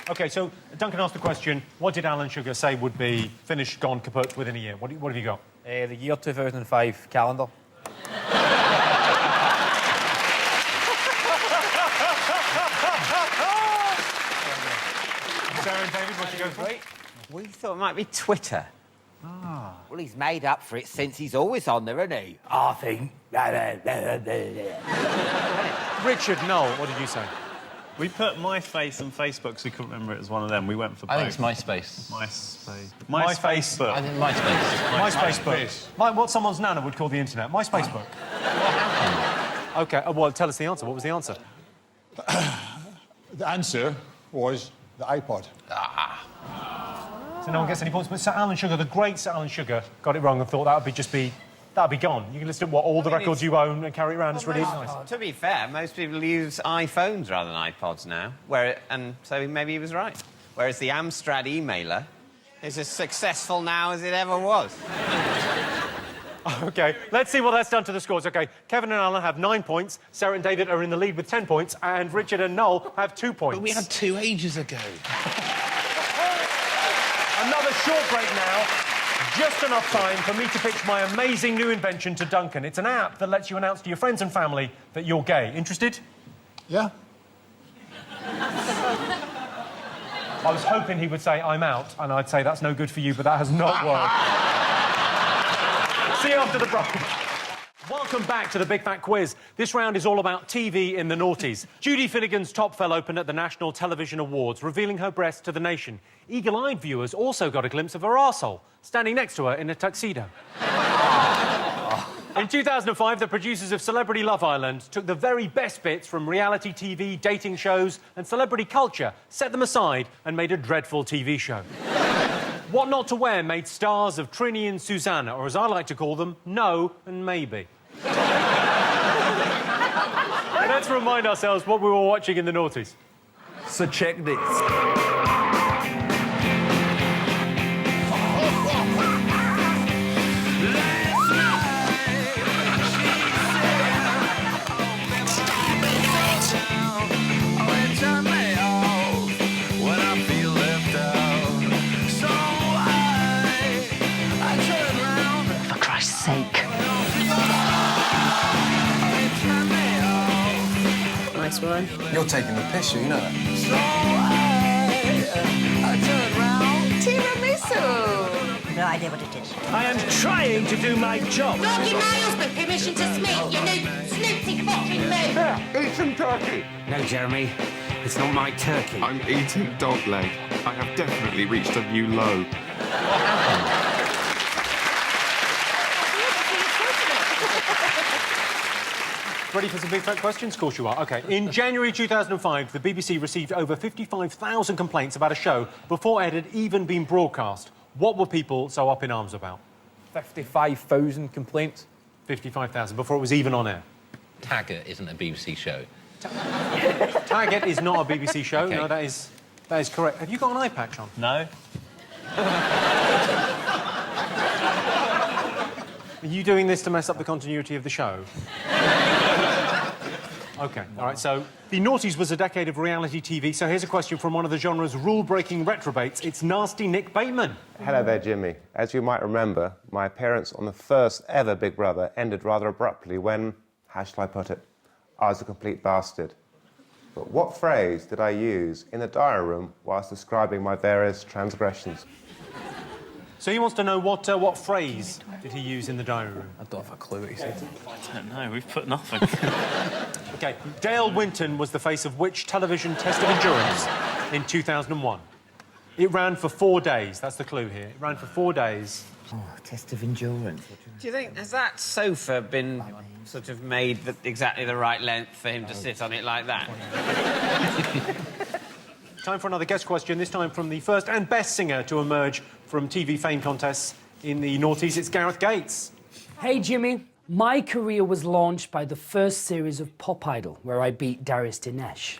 OK, so Duncan asked the question, what did Alan Sugar say would be finished, gone, kaput within a year? What have you got?
The year 2005 calendar.
Sarah and David, what you go for?
We thought it might be Twitter.
Ah. Well, he's made up for it since he's always on there, isn't he? I think.
Richard, Noel, what did you say?
We put MySpace and Facebook, so we couldn't remember it was one of them. We went for both.
I think it's MySpace.
MySpace.
MySpace.
I think MySpace.
MySpace. What someone's nana would call the internet. MySpacebook. OK, well, tell us the answer. What was the answer?
The answer was the iPod.
So no one gets any points. But Sir Alan Sugar, the great Sir Alan Sugar, got it wrong and thought that'd be gone. You can list what all the records you own and carry it around. It's really nice.
To be fair, most people use iPhones rather than iPods now, and so maybe he was right. Whereas the Amstrad emailer is as successful now as it ever was.
OK, let's see what that's done to the scores. OK, Kevin and Alan have 9 points, Sarah and David are in the lead with 10 points, and Richard and Noel have 2 points.
But we had 2 ages ago.
Another short break now. Just enough time for me to pitch my amazing new invention to Duncan. It's an app that lets you announce to your friends and family that you're gay. Interested?
Yeah.
I was hoping he would say, I'm out, and I'd say, that's no good for you, but that has not worked. See you after the break. Welcome back to the Big Fat Quiz. This round is all about TV in the noughties. Judy Finnegan's top fell open at the National Television Awards, revealing her breasts to the nation. Eagle-eyed viewers also got a glimpse of her arsehole, standing next to her in a tuxedo. In 2005, the producers of Celebrity Love Island took the very best bits from reality TV, dating shows and celebrity culture, set them aside and made a dreadful TV show. What Not to Wear made stars of Trini and Susanna, or as I like to call them, No and Maybe. Let's remind ourselves what we were watching in the noughties.
So check this.
For Christ's sake.
Nice one.
You're taking the piss, you know that.
No idea what it is.
I am trying to do my job.
Not give my husband permission to sneak, you new snooty fucking move.
Yeah, eat some turkey.
No, Jeremy, it's not my turkey.
I'm eating dog leg. I have definitely reached a new low.
Ready for some big fat questions? Of course you are. OK. In January 2005, the BBC received over 55,000 complaints about a show before it had even been broadcast. What were people so up in arms about?
55,000 complaints.
55,000, before it was even on air.
Taggart isn't a BBC show.
Taggart is not a BBC show.
Okay.
No, that is correct. Have you got an eye patch on?
No.
Are you doing this to mess up the continuity of the show? OK, all right, so the noughties was a decade of reality TV, so here's a question from one of the genre's rule-breaking retrobates. It's Nasty Nick Bateman.
Hello there, Jimmy. As you might remember, my appearance on the first ever Big Brother ended rather abruptly when, how shall I put it, I was a complete bastard. But what phrase did I use in the diary room whilst describing my various transgressions?
So he wants to know what phrase did he use in the diary room?
I don't have a clue what he said.
I don't know. We've put nothing.
OK, Dale Winton was the face of which television test of endurance in 2001? It ran for 4 days. That's the clue here. It ran for 4 days.
Test of endurance.
Do you think, has that sofa been sort of made exactly the right length for him to sit on it like that?
Time for another guest question, this time from the first and best singer to emerge from TV fame contests in the noughties. It's Gareth Gates.
Hey, Jimmy. My career was launched by the first series of Pop Idol, where I beat Darius Dinesh.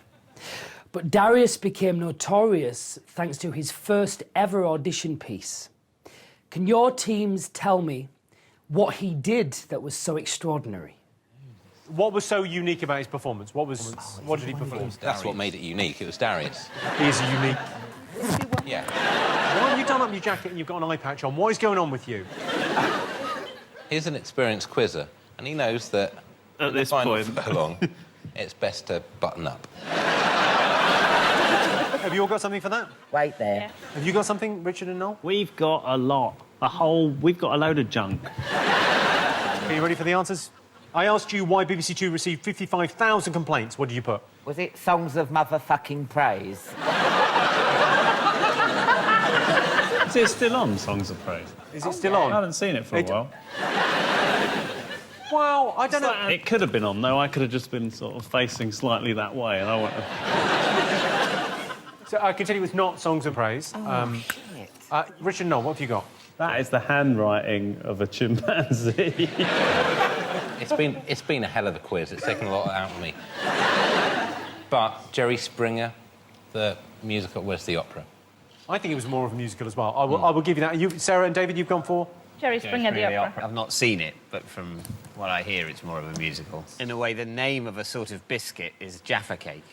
But Darius became notorious thanks to his first ever audition piece. Can your teams tell me what he did that was so extraordinary?
What was so unique about his performance? What did he perform?
That's what made it unique. It was Darius.
He is unique.
Yeah.
Why have you done up your jacket and you've got an eye patch on? What is going on with you?
He's an experienced quizzer, and he knows that
at this
point,
point,
so long, it's best to button up.
Have you all got something for that?
Wait there.
Yeah. Have you got something, Richard and Noel?
We've got a lot. We've got a load of junk.
Are you ready for the answers? I asked you why BBC Two received 55,000 complaints. What did you put?
Was it songs of motherfucking praise?
Is it still on, Songs of Praise?
Is it still on?
I haven't seen it for a while.
Well, I don't know.
It could have been on, though. I could have just been sort of facing slightly that way, and I went...
So I can tell you it's not Songs of Praise.
Shit.
Richard and Noel, what have you got?
That is the handwriting of a chimpanzee.
It's been a hell of a quiz. It's taken a lot out of me. But Jerry Springer, the musical, where's the opera?
I think it was more of a musical as well. I will give you that. You, Sarah and David, you've gone for?
Jerry Springer, the opera.
I've not seen it, but from what I hear, it's more of a musical. In a way, the name of a sort of biscuit is Jaffa Cake.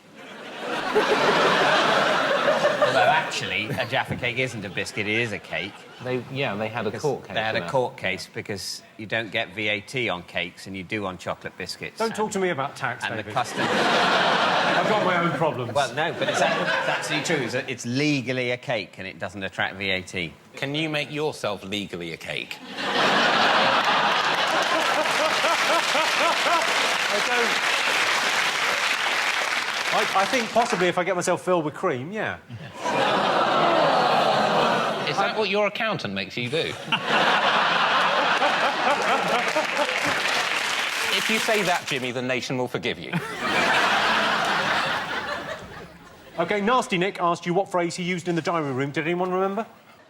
Although, actually, a Jaffa Cake isn't a biscuit, it is a cake.
They had a court case.
They had a court case because you don't get VAT on cakes and you do on chocolate biscuits.
Don't talk to me about tax,
and
David.
the customs...
I've got my own problems.
Well, no, but it's actually true. It's legally a cake and it doesn't attract VAT.
Can you make yourself legally a cake?
I think possibly if I get myself filled with cream, yeah.
Is that what your accountant makes you do? If you say that, Jimmy, the nation will forgive you.
OK, Nasty Nick asked you what phrase he used in the diary room. Did anyone remember?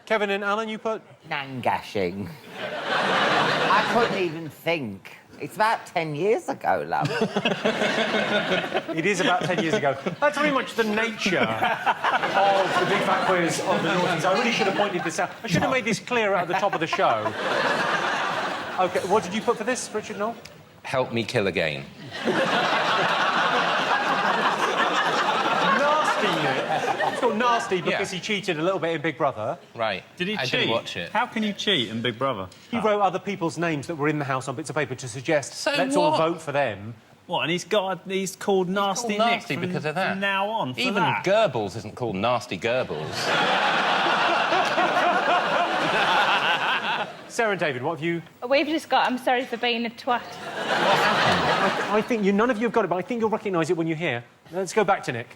Kevin and Alan, you put?
Nangashing. I couldn't even think. It's about 10 years ago, love.
It is about 10 years ago. That's very much the nature of the Big Fat Quiz of the noughties. I really should have pointed this out. I should have made this clearer at the top of the show. OK, what did you put for this, Richard Noel?
Help me kill again.
It's called Nasty because he cheated a little bit in Big Brother.
Right.
Did he cheat?
I didn't watch it.
How can you cheat in Big Brother?
He wrote other people's names that were in the house on bits of paper to suggest, let's all vote for them.
What, and he's called Nasty Nick
Nasty because of that.
from now on, for
Even
that?
Goebbels isn't called Nasty Goebbels.
Sarah and David, what have you...
We've just got, I'm sorry for being a twat.
I think none of you have got it, but I think you'll recognise it when you hear. Let's go back to Nick.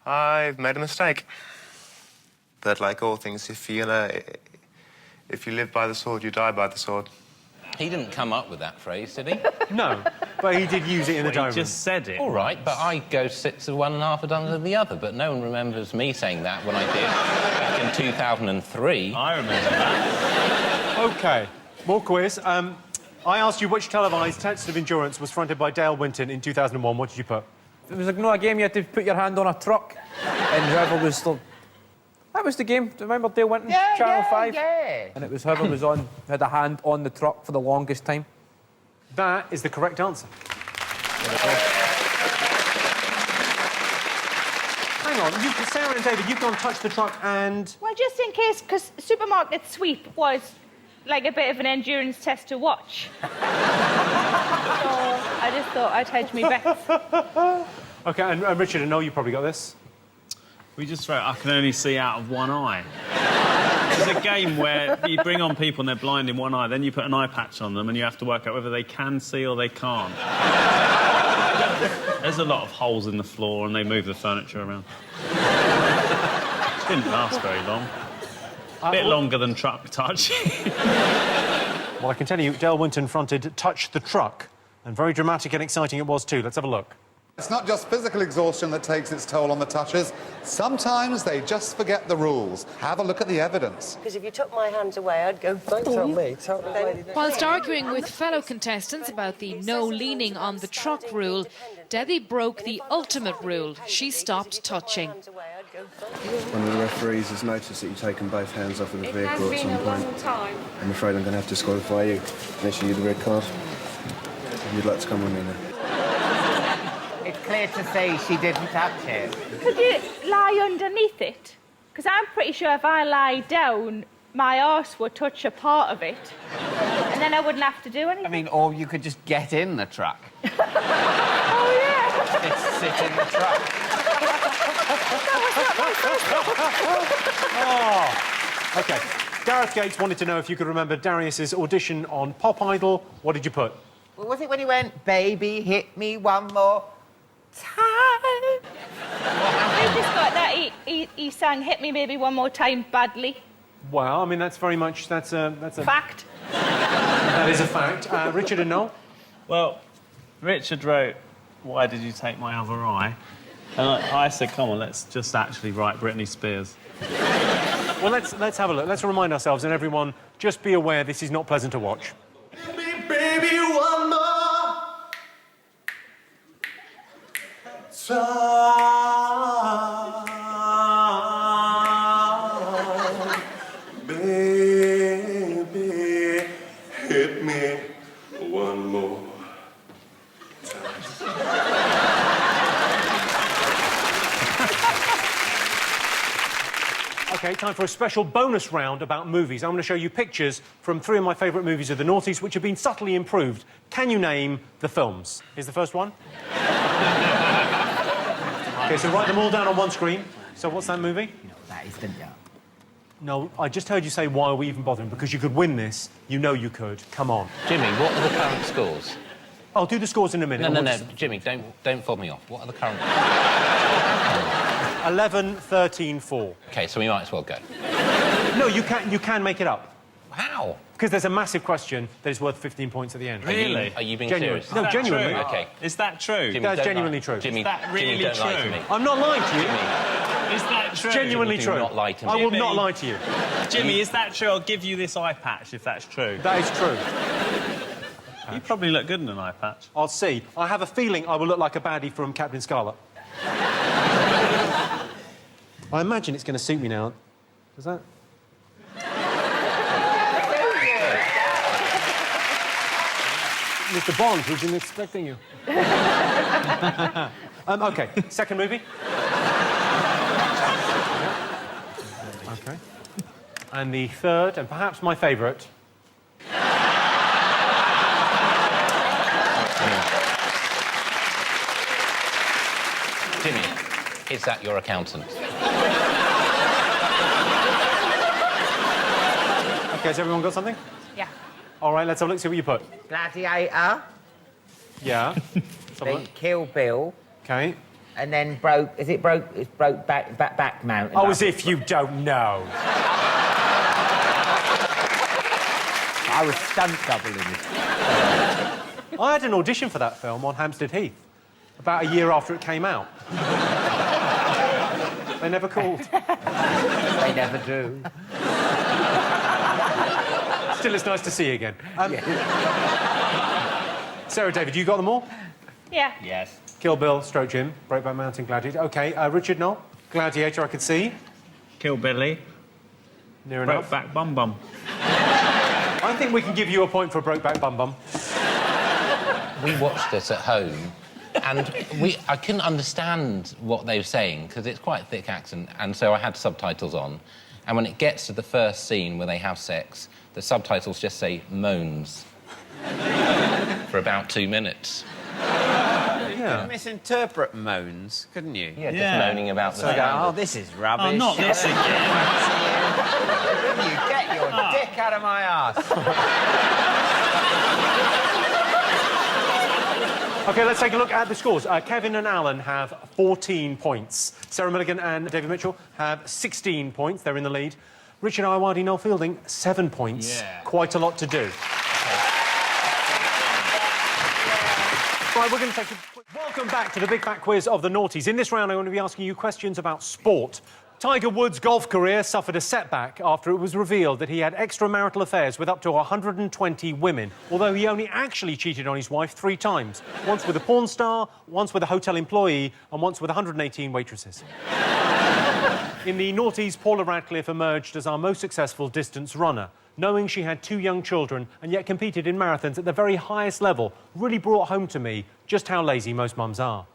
I've made a mistake. But like all things, if you live by the sword, you die by the sword.
He didn't come up with that phrase, did he?
No, but he did use it in the diary room.
He just said it.
All right, but I go 6 of one and half a dozen of the other, but no one remembers me saying that when I did back in 2003.
I remember that.
OK, more quiz. I asked you which televised test of endurance was fronted by Dale Winton in 2001. What did you put?
It was a game you had to put your hand on a truck and whoever was the... That was the game. Do you remember Dale Winton? Channel 5?
Yeah.
And it was whoever was had a hand on the truck for the longest time.
That is the correct answer. Hang on, Sarah and David, you've gone touch the truck and...
Well, just in case, because supermarket sweep was like a bit of an endurance test to watch. So I just thought I'd hedge me bets.
OK, and Richard, I know you probably got this.
We just wrote, I can only see out of one eye. It's a game where you bring on people and they're blind in one eye, then you put an eye patch on them and you have to work out whether they can see or they can't. There's a lot of holes in the floor and they move the furniture around. Didn't last very long. A bit longer than truck touch.
Well, I can tell you, Del Winton fronted Touch the Truck, and very dramatic and exciting it was too. Let's have a look.
It's not just physical exhaustion that takes its toll on the touchers. Sometimes they just forget the rules. Have a look at the evidence.
Because if you took my hands away, I'd go, don't tell me, tell the lady.
Whilst arguing with fellow contestants about the no leaning on the truck rule, Debbie broke the ultimate rule. She stopped touching.
One of the referees has noticed that you've taken both hands off of the vehicle at some point. I'm afraid I'm going to have to disqualify you and issue you the red card. If you'd like to come with me now.
It's clear to see she didn't touch it.
Could you lie underneath it? Because I'm pretty sure if I lie down, my arse would touch a part of it. And then I wouldn't have to do anything.
I mean, or you could just get in the truck.
Oh, yeah.
Just sit in the truck.
Oh. OK. Gareth Gates wanted to know if you could remember Darius's audition on Pop Idol. What did you put?
Well, was it when he went, baby, hit me one more time?
I just got that he sang Hit Me Maybe One More Time badly.
Well, I mean, that's very much... That's a...
Fact.
That is a fact. Richard and Noel?
Well, Richard wrote, why did you take my other eye? And I said, come on, let's just actually write Britney Spears.
Well, let's have a look. Let's remind ourselves, and everyone, just be aware this is not pleasant to watch.
Baby, one more time. Baby, hit me one more time.
OK, time for a special bonus round about movies. I'm going to show you pictures from 3 of my favourite movies of the noughties, which have been subtly improved. Can you name the films? Here's the first one. OK, so write them all down on one screen. So what's that movie?
You know what that is, didn't you?
No, I just heard you say, why are we even bothering? Because you could win this. You know you could. Come on.
Jimmy, what are the current scores?
I'll do the scores in a minute.
No. Jimmy, don't fob me off. What are the current...
11, 13, 4.
OK, so we might as well go.
No, you can make it up.
How?
Because there's a massive question that is worth 15 points at the end.
Really?
Are you being
Genuine.
serious?
No, genuinely.
True?
OK.
Is that true?
Jimmy,
That's
don't
genuinely
lie.
true.
Jimmy,
Is that really
Jimmy, don't lie to
true?
me.
I'm not lying to you.
Is that true?
Genuinely
Do
true.
not lie to me.
I will
Jimmy.
not lie to you.
Jimmy, is that true? I'll give you this eye patch if that's true.
That is true.
You probably look good in an eye patch.
I'll see. I have a feeling I will look like a baddie from Captain Scarlet. I imagine it's going to suit me now. Does that? Mr. Bond, who's been expecting you. OK, second movie. OK. And the third, and perhaps my favourite.
Jimmy, is that your accountant?
OK, has everyone got something?
Yeah.
All right, let's have a look, see what you put.
Gladiator.
Yeah.
Then Kill Bill.
OK.
And then broke... Is it broke... It's broke back mountain.
Oh, as if you don't know.
I was stunt doubling it.
I had an audition for that film on Hampstead Heath about a year after it came out. They never called.
They never do.
Still, it's nice to see you again. Sarah David, you got them all?
Yeah.
Yes.
Kill Bill, Stroke Jim, Brokeback Mountain, Gladiator. OK, Richard, Noel? Gladiator, I could see.
Kill Billy.
Near enough.
Brokeback Bum Bum.
I think we can give you a point for Brokeback Bum Bum.
We watched it at home, and I couldn't understand what they were saying, because it's quite a thick accent, and so I had subtitles on. And when it gets to the first scene where they have sex, the subtitles just say moans for about 2 minutes.
You could misinterpret moans, couldn't you?
Yeah, just moaning about the...
So go, oh, this is rubbish.
Oh, not this again.
You get your dick out of my arse.
OK, let's take a look at the scores. Kevin and Alan have 14 points. Sarah Milligan and David Mitchell have 16 points. They're in the lead. Richard Iwardi, Noel Fielding, 7 points.
Yeah.
Quite a lot to do. Right, we're going to take a... Welcome back to the Big Fat Quiz of the Noughties. In this round, I'm going to be asking you questions about sport. Tiger Woods' golf career suffered a setback after it was revealed that he had extramarital affairs with up to 120 women, although he only actually cheated on his wife 3 times. Once with a porn star, once with a hotel employee, and once with 118 waitresses. In the Noughties, Paula Radcliffe emerged as our most successful distance runner. Knowing she had 2 young children and yet competed in marathons at the very highest level really brought home to me just how lazy most mums are.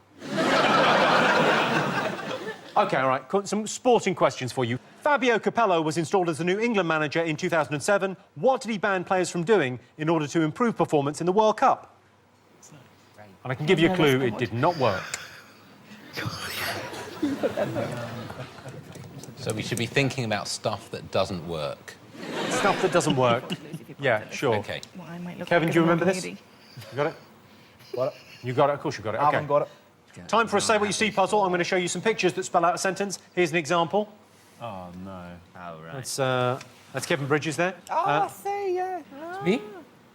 OK, all right, some sporting questions for you. Fabio Capello was installed as the New England manager in 2007. What did he ban players from doing in order to improve performance in the World Cup? And I can give you a clue, it did not work.
So we should be thinking about stuff that doesn't work.
Stuff that doesn't work. Yeah, sure.
OK.
Kevin, do you remember this? You got it?
Got it.
You got it? Of course you got it.
I haven't got it.
Time for a Say What You See puzzle. I'm going to show you some pictures that spell out a sentence. Here's an example.
Oh, no.
Oh, right.
That's Kevin Bridges there.
I see, yeah.
Me?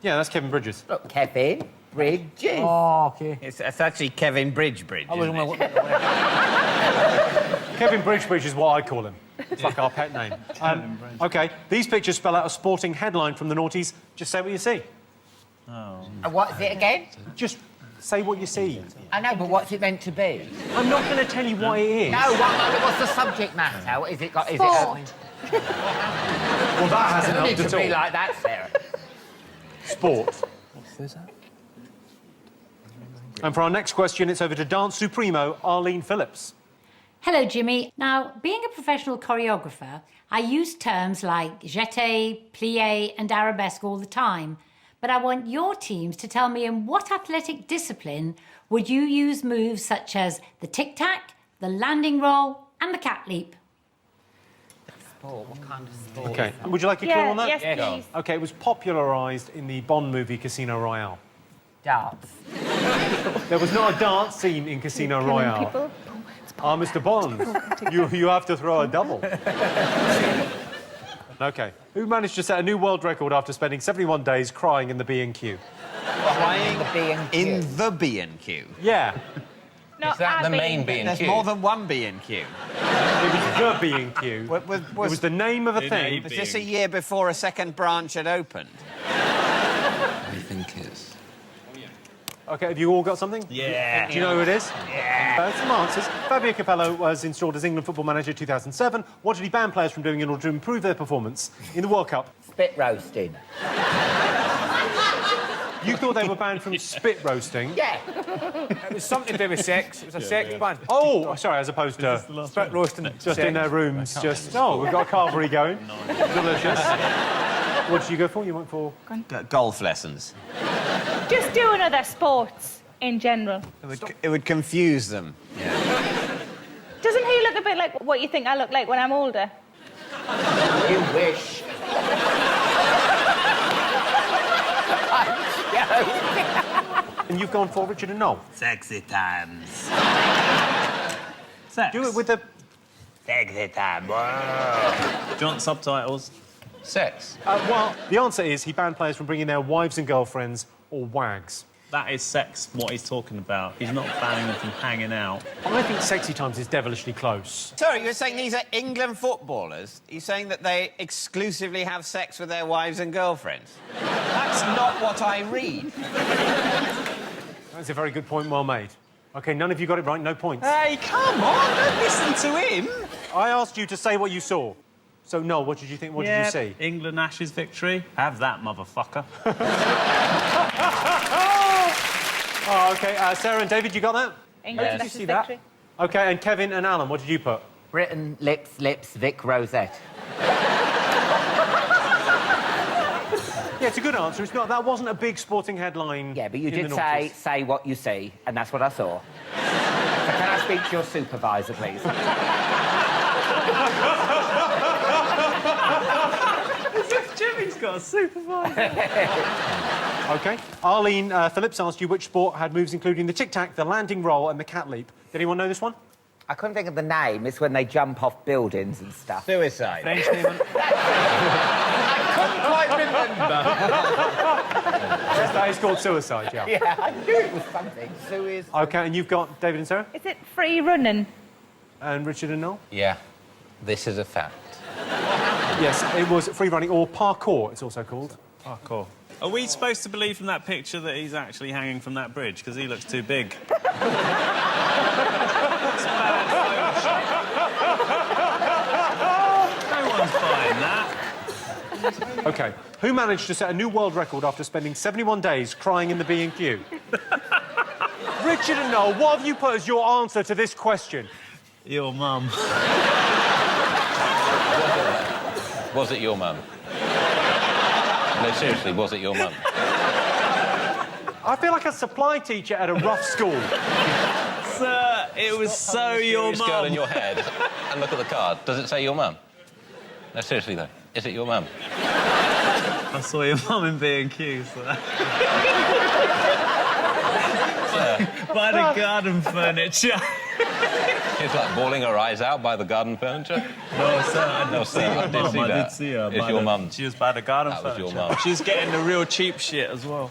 Yeah, that's Kevin Bridges.
Look, Kevin Bridges.
Oh, OK.
It's actually Kevin Bridge, isn't it?
Kevin Bridge is what I call him. It's like our pet name. OK, these pictures spell out a sporting headline from the Noughties. Just say what you see.
Oh.
What is it again?
Just say what you see.
I know, but what's it meant to be?
I'm not going to tell you what it is.
No, what's the subject matter? What is it got? Is
Sport.
it?
Well, that hasn't helped
It
at
to be
all.
like that, Sarah.
Sport. And for our next question, it's over to Dance Supremo, Arlene Phillips.
Hello, Jimmy. Now, being a professional choreographer, I use terms like jeté, plié and arabesque all the time. But I want your teams to tell me in what athletic discipline would you use moves such as the tic-tac, the landing roll and the cat leap?
Sport? What kind of sport?
OK. Would you like a clue on that?
Yes, please.
OK, it was popularised in the Bond movie Casino Royale.
Darts.
There was not a dance scene in Casino Royale. Mr. Bond, you have to throw a double. OK. Who managed to set a new world record after spending 71 days crying in the B&Q?
Crying in the B&Q?
Yeah.
Is that the main B&Q?
There's more than one B&Q.
It was the B&Q. It was the name of a thing.
Was this a year before a second branch had opened?
I think it's...
OK, have you all got something?
Yeah.
Do you know who it is?
Yeah.
Some answers. Fabio Capello was installed as England football manager in 2007. What did he ban players from doing in order to improve their performance in the World Cup?
Spit roasting.
You thought they were banned from spit roasting?
Yeah.
It was something to do with sex. It was a sex ban.
Oh, sorry, as opposed to
Spit roasting.
just in their rooms, just... Oh, we've got a carvery going. Delicious. What did you go for? You went for...
Golf lessons.
Just doing other sports in general.
It would confuse them.
Doesn't he look a bit like what you think I look like when I'm older?
You wish.
And you've gone for Richard and Noel?
Sexy times.
Sex.
Do it with the...
Sexy time.
Do you want subtitles?
Sex.
Well, the answer is he banned players from bringing their wives and girlfriends or wags.
That is sex, what he's talking about. He's not banning them from hanging out.
I think sexy times is devilishly close.
Sorry, you're saying these are England footballers? You're saying that they exclusively have sex with their wives and girlfriends? That's not what I read.
That's a very good point, well made. OK, none of you got it right, no points.
Hey, come on, don't listen to him.
I asked you to say what you saw. So, Noel, what did you think? What did you see?
England Ashes victory. Have that, motherfucker.
Oh, OK. Sarah and David, you got that?
England
Did you see that?
victory.
OK, and Kevin and Alan, what did you put?
Britain, lips, Vic Rosette.
Yeah, it's a good answer. It's not. That wasn't a big sporting headline.
Yeah, but you
in
did
the
say what you see, and that's what I saw. So can I speak to your supervisor, please?
noughties.
He's got a supervisor.
OK. Arlene Phillips asked you which sport had moves including the tic-tac, the landing roll and the cat leap. Did anyone know this one?
I couldn't think of the name. It's when they jump off buildings and stuff.
Suicide.
French name.
I couldn't quite remember.
That is called suicide, yeah.
Yeah, I knew it was something. Suicide.
OK, and you've got David and Sarah?
Is it free running?
And Richard and Noel?
Yeah, this is a fact.
Yes, it was free running, or parkour, it's also called.
Parkour. Are we supposed to believe from that picture that he's actually hanging from that bridge? Because he looks too big. No one's buying that.
OK. Who managed to set a new world record after spending 71 days crying in the B&Q? Richard and Noel, what have you put as your answer to this question?
Your mum.
Was it your mum? No, seriously, was it your mum?
I feel like a supply teacher at a rough school.
Sir, it was so your
Just girl in
mum.
your head and look at the card. Does it say your mum? No, seriously, though. Is it your mum?
I saw your mum in B&Q, so... by the garden furniture.
It's like bawling her eyes out by the garden furniture.
No, sir, I did see
I did see that.
I did see her.
It's your mum.
She was by the garden
That was
furniture.
your mum.
She's getting the real cheap shit as well.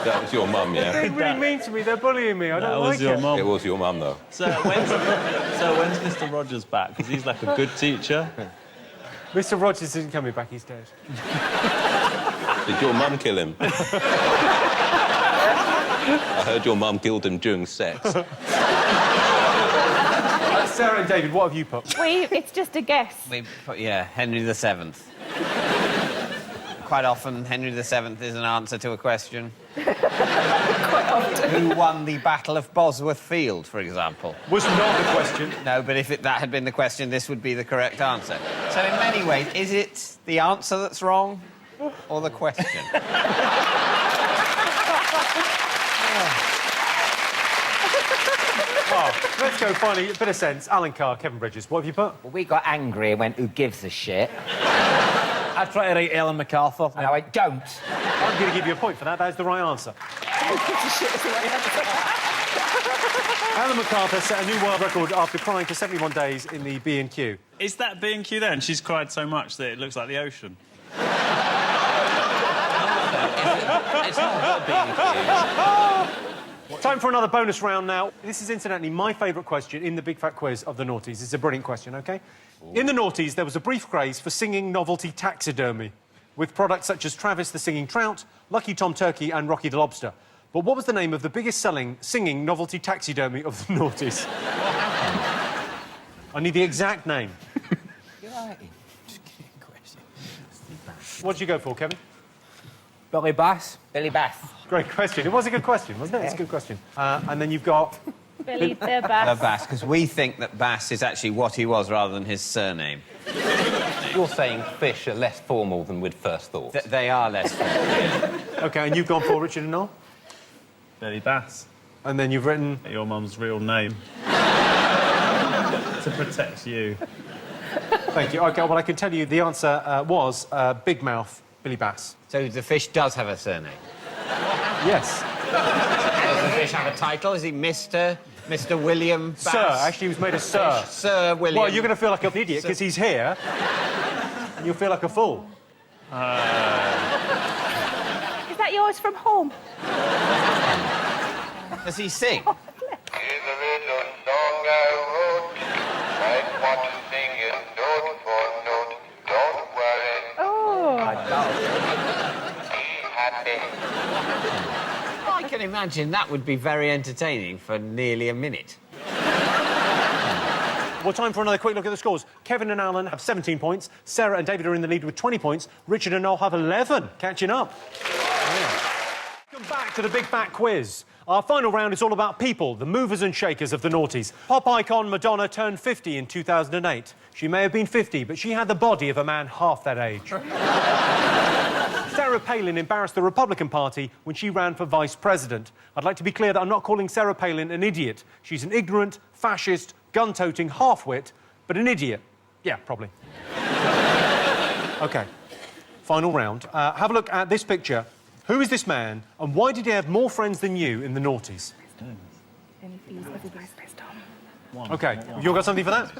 That was your mum,
They're
yeah.
being really mean to me, they're bullying me, I don't like
your
it.
mum.
It was your mum, though.
So when's Mr. Rogers back? Because he's like a good teacher.
Mr. Rogers isn't coming back, he's dead.
Did your mum kill him? I heard your mum killed him during sex.
Sarah and David, what have you put?
It's just a guess.
We put, yeah, Henry VII. Quite often, Henry VII is an answer to a question.
Quite often.
Who won the Battle of Bosworth Field, for example?
Was not the question.
No, but if that had been the question, this would be the correct answer. So in many ways, is it the answer that's wrong or the question?
Oh, let's go finally, a bit of sense. Alan Carr, Kevin Bridges, what have you put?
Well, we got angry and went, who gives a shit?
I try to write Ellen MacArthur.
And I went, don't.
I'm going to give you a point for that. That is the right answer. Alan MacArthur set a new world record after crying for 71 days in the B&Q.
Is that B&Q there? And she's cried so much that it looks like the ocean.
It's not her B&Q.
Time for another bonus round now. This is incidentally my favourite question in the Big Fat Quiz of the Noughties. It's a brilliant question, OK? In the Noughties, there was a brief craze for singing novelty taxidermy, with products such as Travis the Singing Trout, Lucky Tom Turkey and Rocky the Lobster. But what was the name of the biggest selling singing novelty taxidermy of the Noughties? I need the exact name.
You're right.
What did you go for, Kevin?
Billy Bass.
Billy Bass.
Great question. It was a good question, wasn't it? It's a good question. And then you've got...
Billy the Bass.
The Bass, because we think that Bass is actually what he was rather than his surname.
You're saying fish are less formal than we'd first thought.
They are less formal.
OK, and you've gone for Richard and Noel?
Billy Bass.
And then you've written...
Your mum's real name. To protect you.
Thank you. OK, well, I can tell you the answer was Big Mouth Billy Bass.
So the fish does have a surname?
Yes.
Does the fish have a title? Is he Mr. William Bass?
Sir. Actually, he was made a Sir.
Sir William...
Well, you're going to feel like an idiot because he's here. And you'll feel like a fool.
Is that yours from home?
Does he sing? I can imagine that would be very entertaining for nearly a minute.
Well, time for another quick look at the scores. Kevin and Alan have 17 points. Sarah and David are in the lead with 20 points. Richard and Noel have 11, catching up. Yeah. Welcome back to the Big Fat Quiz. Our final round is all about people, the movers and shakers of the noughties. Pop icon Madonna turned 50 in 2008. She may have been 50, but she had the body of a man half that age. Sarah Palin embarrassed the Republican Party when she ran for vice president. I'd like to be clear that I'm not calling Sarah Palin an idiot. She's an ignorant, fascist, gun-toting half-wit, but an idiot. Yeah, probably. OK. Final round. Have a look at this picture. Who is this man, and why did he have more friends than you in the Noughties? OK, have you all got something for that?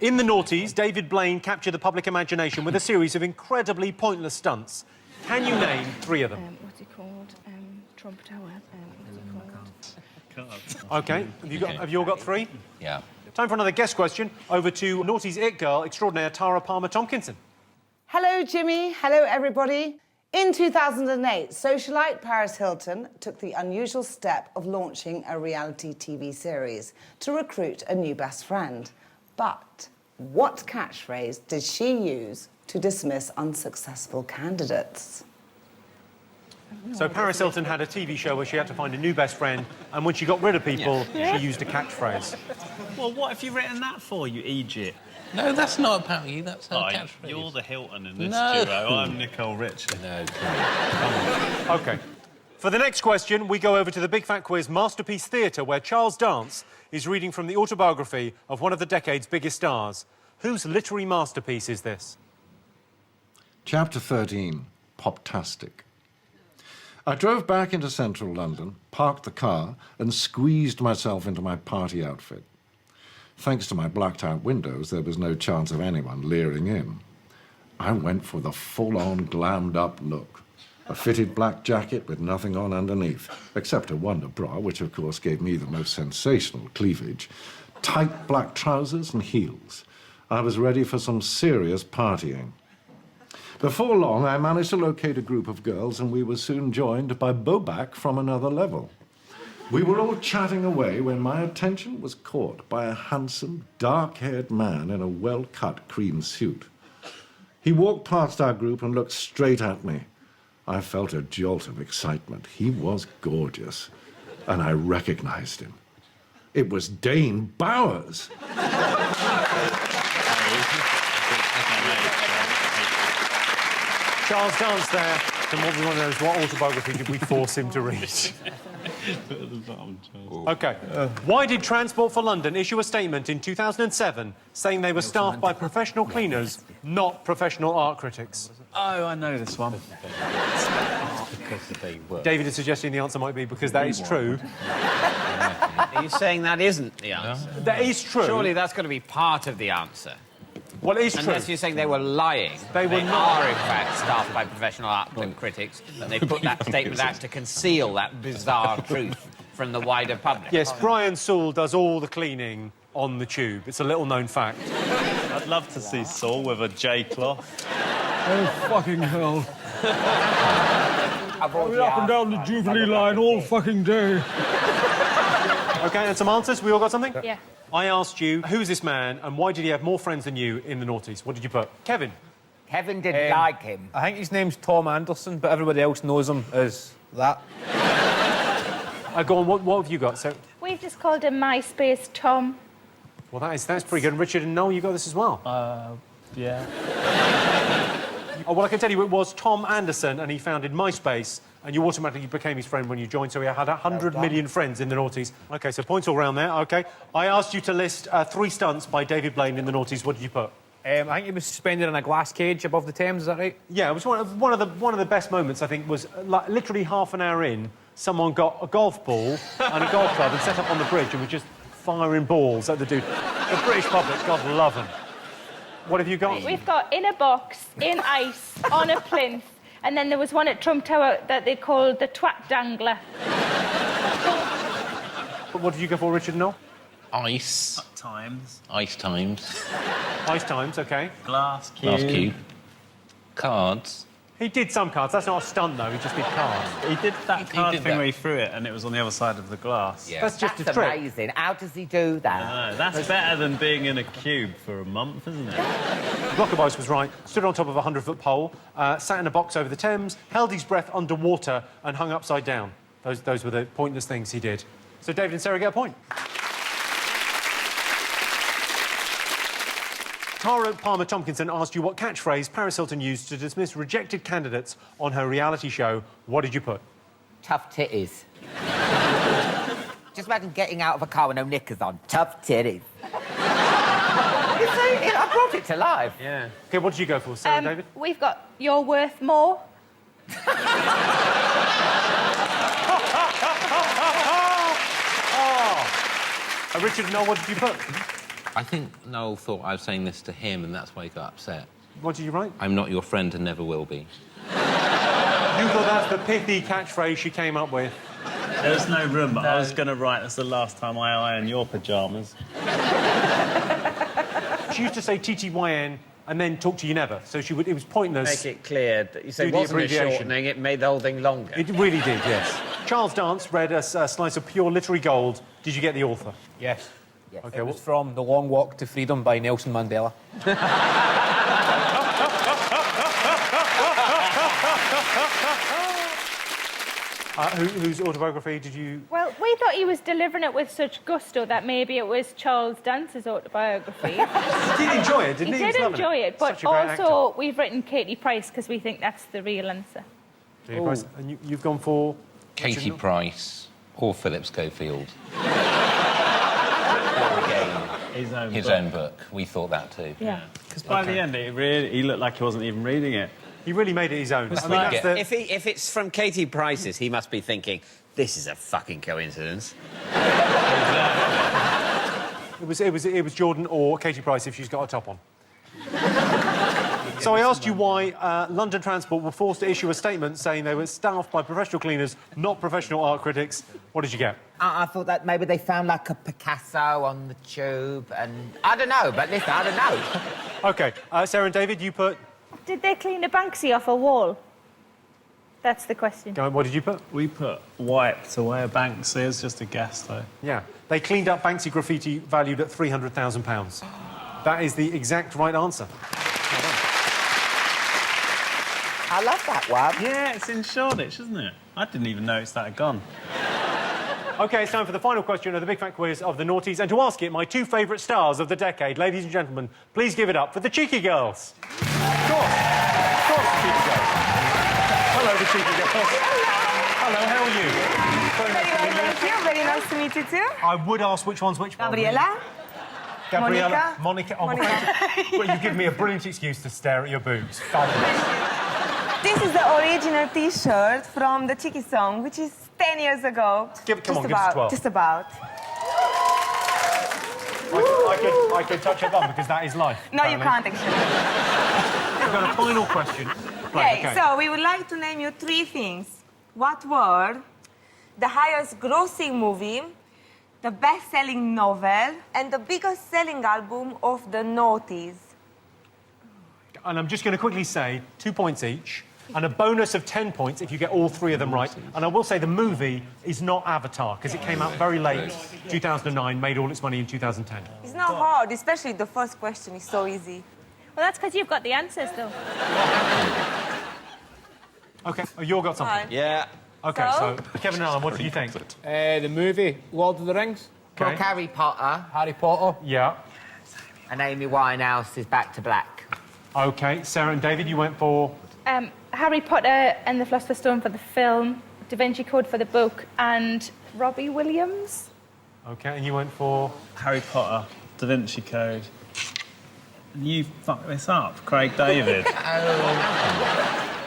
In the Noughties, David Blaine captured the public imagination with a series of incredibly pointless stunts. Can you name 3 of them?
What's it called? Trump Tower.
OK, have you all got 3?
Yeah.
Time for another guest question. Over to Noughties it girl extraordinaire Tara Palmer-Tompkinson.
Hello, Jimmy. Hello, everybody. In 2008, socialite Paris Hilton took the unusual step of launching a reality TV series to recruit a new best friend. But what catchphrase did she use to dismiss unsuccessful candidates?
So Paris Hilton had a TV show where she had to find a new best friend, and when she got rid of people, she used a catchphrase.
Well, what have you written that for, you Egypt?
No, that's not about you. That's her catchphrase.
You're the Hilton in this
No.
duo. I'm Nicole Richie.
No,
OK. For the next question, we go over to the Big Fat Quiz Masterpiece Theatre, where Charles Dance is reading from the autobiography of one of the decade's biggest stars. Whose literary masterpiece is this?
Chapter 13, Poptastic. I drove back into central London, parked the car, and squeezed myself into my party outfit. Thanks to my blacked-out windows, there was no chance of anyone leering in. I went for the full-on glammed-up look. A fitted black jacket with nothing on underneath, except a wonder bra, which, of course, gave me the most sensational cleavage, tight black trousers and heels. I was ready for some serious partying. Before long, I managed to locate a group of girls, and we were soon joined by Bobak from another level. We were all chatting away when my attention was caught by a handsome, dark-haired man in a well-cut cream suit. He walked past our group and looked straight at me. I felt a jolt of excitement. He was gorgeous, and I recognized him. It was Dane Bowers.
Charles Dance there. And what we want to know is what autobiography did we force him to read? OK. Why did Transport for London issue a statement in 2007 saying they were staffed by professional cleaners, not professional art critics?
Oh, I know this one.
because they were.
David is suggesting the answer might be because that is true.
Are you saying that isn't the answer?
No. That is true.
Surely that's got to be part of the answer.
Well, it is true.
Unless you're saying they were lying.
They were not.
Are, in fact, staffed by professional art critics, and they put that statement out to conceal that bizarre truth from the wider public.
Yes, Brian Saul does all the cleaning on the tube. It's a little-known fact.
I'd love to see Saul with a J cloth. Oh, fucking hell.
We're up and down the Jubilee line all fucking day.
OK, and some answers? We all got something?
Yeah.
I asked you, who's this man, and why did he have more friends than you in the Noughties? What did you put? Kevin?
Kevin didn't like him.
I think his name's Tom Anderson, but everybody else knows him as that.
Go on, what have you got? So,
We've just called him MySpace Tom.
well, that's pretty good. And Richard and Noel, you got this as well?
Yeah.
Oh, well, I can tell you it was Tom Anderson, and he founded MySpace, and you automatically became his friend when you joined, so he had 100 million friends in the Noughties. OK, so points all round there, OK. I asked you to list 3 stunts by David Blaine in the Noughties. What did you put?
I think he was suspended in a glass cage above the Thames, is that right?
Yeah, it was one of the best moments, I think, was like, literally half an hour in, someone got a golf ball and a golf club and set up on the bridge and was just firing balls at the dude. The British public, God love them. What have you got?
We've got in a box, in ice, on a plinth, and then there was one at Trump Tower that they called the Twat Dangler.
What did you go for, Richard and Noel?
Ice.
Times.
Ice times.
Ice times, OK.
Glass cube.
Glass cube. Cards.
He did some cards. That's not a stunt, though. He just did cards.
He did that card
did
thing
that.
where he threw it and it was on the other side of the glass.
Yeah.
That's just
That's
a trick.
amazing. How does he do that?
No, that's better than being in a cube for a month, isn't it?
Blockaboys was right. Stood on top of a 100-foot pole, sat in a box over the Thames, held his breath underwater and hung upside down. Those were the pointless things he did. So David and Sarah get a point. Tara Palmer-Tompkinson asked you what catchphrase Paris Hilton used to dismiss rejected candidates on her reality show. What did you put?
Tough titties. Just imagine getting out of a car with no knickers on. Tough titties. You're saying it, I'm brought it to life.
Yeah. OK, what did you go for, Sarah and David?
We've got You're Worth More.
Richard and Noel, what did you put?
I think Noel thought I was saying this to him, and that's why he got upset.
What did you write?
I'm not your friend and never will be.
You thought that's the pithy catchphrase she came up with.
There's no room, but I was going to write, that's the last time I iron your pyjamas.
She used to say TTYN and then talk to you never, so she would. It was pointless.
Make it clear that you said
Do
it
the
wasn't a
abbreviation.
shortening, it made the whole thing longer.
It really did, yes. Charles Dance read a slice of pure literary gold. Did you get the author?
Yes.
OK,
It was from The Long Walk to Freedom by Nelson Mandela.
Whose autobiography did you...
Well, we thought he was delivering it with such gusto that maybe it was Charles Dance's autobiography.
He did enjoy it, didn't he?
He did enjoy it, but
Such a great
also we've written Katie Price because we think that's the real answer.
Katie Price. And you've gone for...
Katie Price or Philip Schofield. His own book. We thought that too.
Yeah.
Because by the end, he looked like he wasn't even reading it.
He really made it his own.
It's
I mean,
like-
that's the...
If it's from Katie Price's, he must be thinking, this is a fucking coincidence.
It was Jordan or Katie Price if she's got a top on. So I asked you why London Transport were forced to issue a statement saying they were staffed by professional cleaners, not professional art critics. What did you get?
I thought that maybe they found like a Picasso on the tube, and I don't know. But listen, I don't know.
OK, Sarah and David, you put...
Did they clean a Banksy off a wall? That's the question.
Go on, what did you put?
We put wiped away a Banksy. It's just a guess, though.
Yeah. They cleaned up Banksy graffiti valued at £300,000. That is the exact right answer.
I love that one.
Yeah, it's in Shoreditch, isn't it? I didn't even notice that had gone.
OK, it's time for the final question of the Big Fat Quiz of the Noughties. And to ask it, my two favourite stars of the decade, ladies and gentlemen, please give it up for the Cheeky Girls. Of course, the Cheeky Girls. Hello, the Cheeky Girls. Hello, how are you? Very nice to meet you.
Thank you. Very nice to meet you too.
I would ask which one's which.
Gabriela.
Gabriela.
Monica.
Oh, well, you give me a brilliant excuse to stare at your boobs. Fabulous.
This is the original T-shirt from the Cheeky song, which is 10 years ago.
Come on, give us 12.
Just about.
I could touch a bum because that is life.
No, you can't actually.
We've got a final question. Right,
Okay, so we would like to name you 3 things. What were the highest grossing movie, the best-selling novel, and the biggest selling album of the Noughties?
And I'm just going to quickly say 2 points each, and a bonus of 10 points if you get all 3 of them right. And I will say the movie is not Avatar, because it came out very late, 2009, made all its money in 2010.
It's not hard, especially the first question is so easy.
Well, that's because you've got the answers, though.
OK, you've got something.
Hi.
Yeah.
OK, so Kevin and Alan, what do you think?
The movie, Lord of the Rings.
Book Harry Potter.
Harry Potter.
Yeah.
And Amy Winehouse is Back to Black.
OK, Sarah and David, you went for...
Harry Potter and the Philosopher's Stone for the film, Da Vinci Code for the book, and Robbie Williams.
OK, and you went for...
Harry Potter, Da Vinci Code. You fucked this up, Craig David.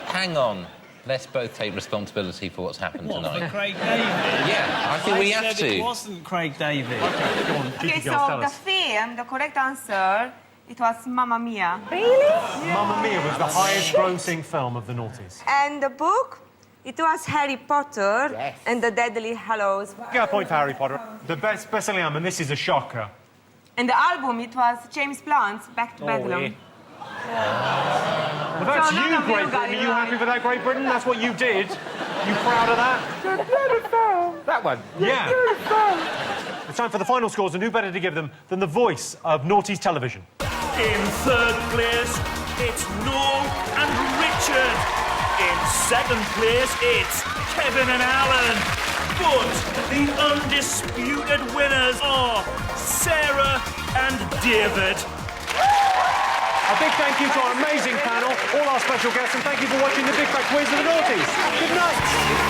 Hang on. Let's both take responsibility for what's happened
What,
tonight.
for Craig David?
Yeah, I think we have
said
to.
It wasn't Craig David.
OK, go on,
Okay,
Cheeky Girls,
so
tell
the
us.
film, the correct answer, it was Mamma Mia.
Really?
Mamma Mia was the highest grossing film of the noughties.
And the book, it was Harry Potter and the Deadly Hallows.
Get a point for Harry Potter. The best-selling album, and this is a shocker.
And the album, it was James Blunt's Back to Bedlam.
Well, that's
So none
you,
of you
Great
got
Britain.
it
Are you
right.
happy with that, Great Britain? That's what you did. You proud of that?
That one.
Yeah. It's time for the final scores, and who better to give them than the voice of Noughties television?
In third place, it's Noel and Richard. In second place, it's Kevin and Alan. But the undisputed winners are Sarah and David.
A big thank you to our amazing panel, all our special guests, and thank you for watching the Big Fat Quiz of the Noughties. Good night.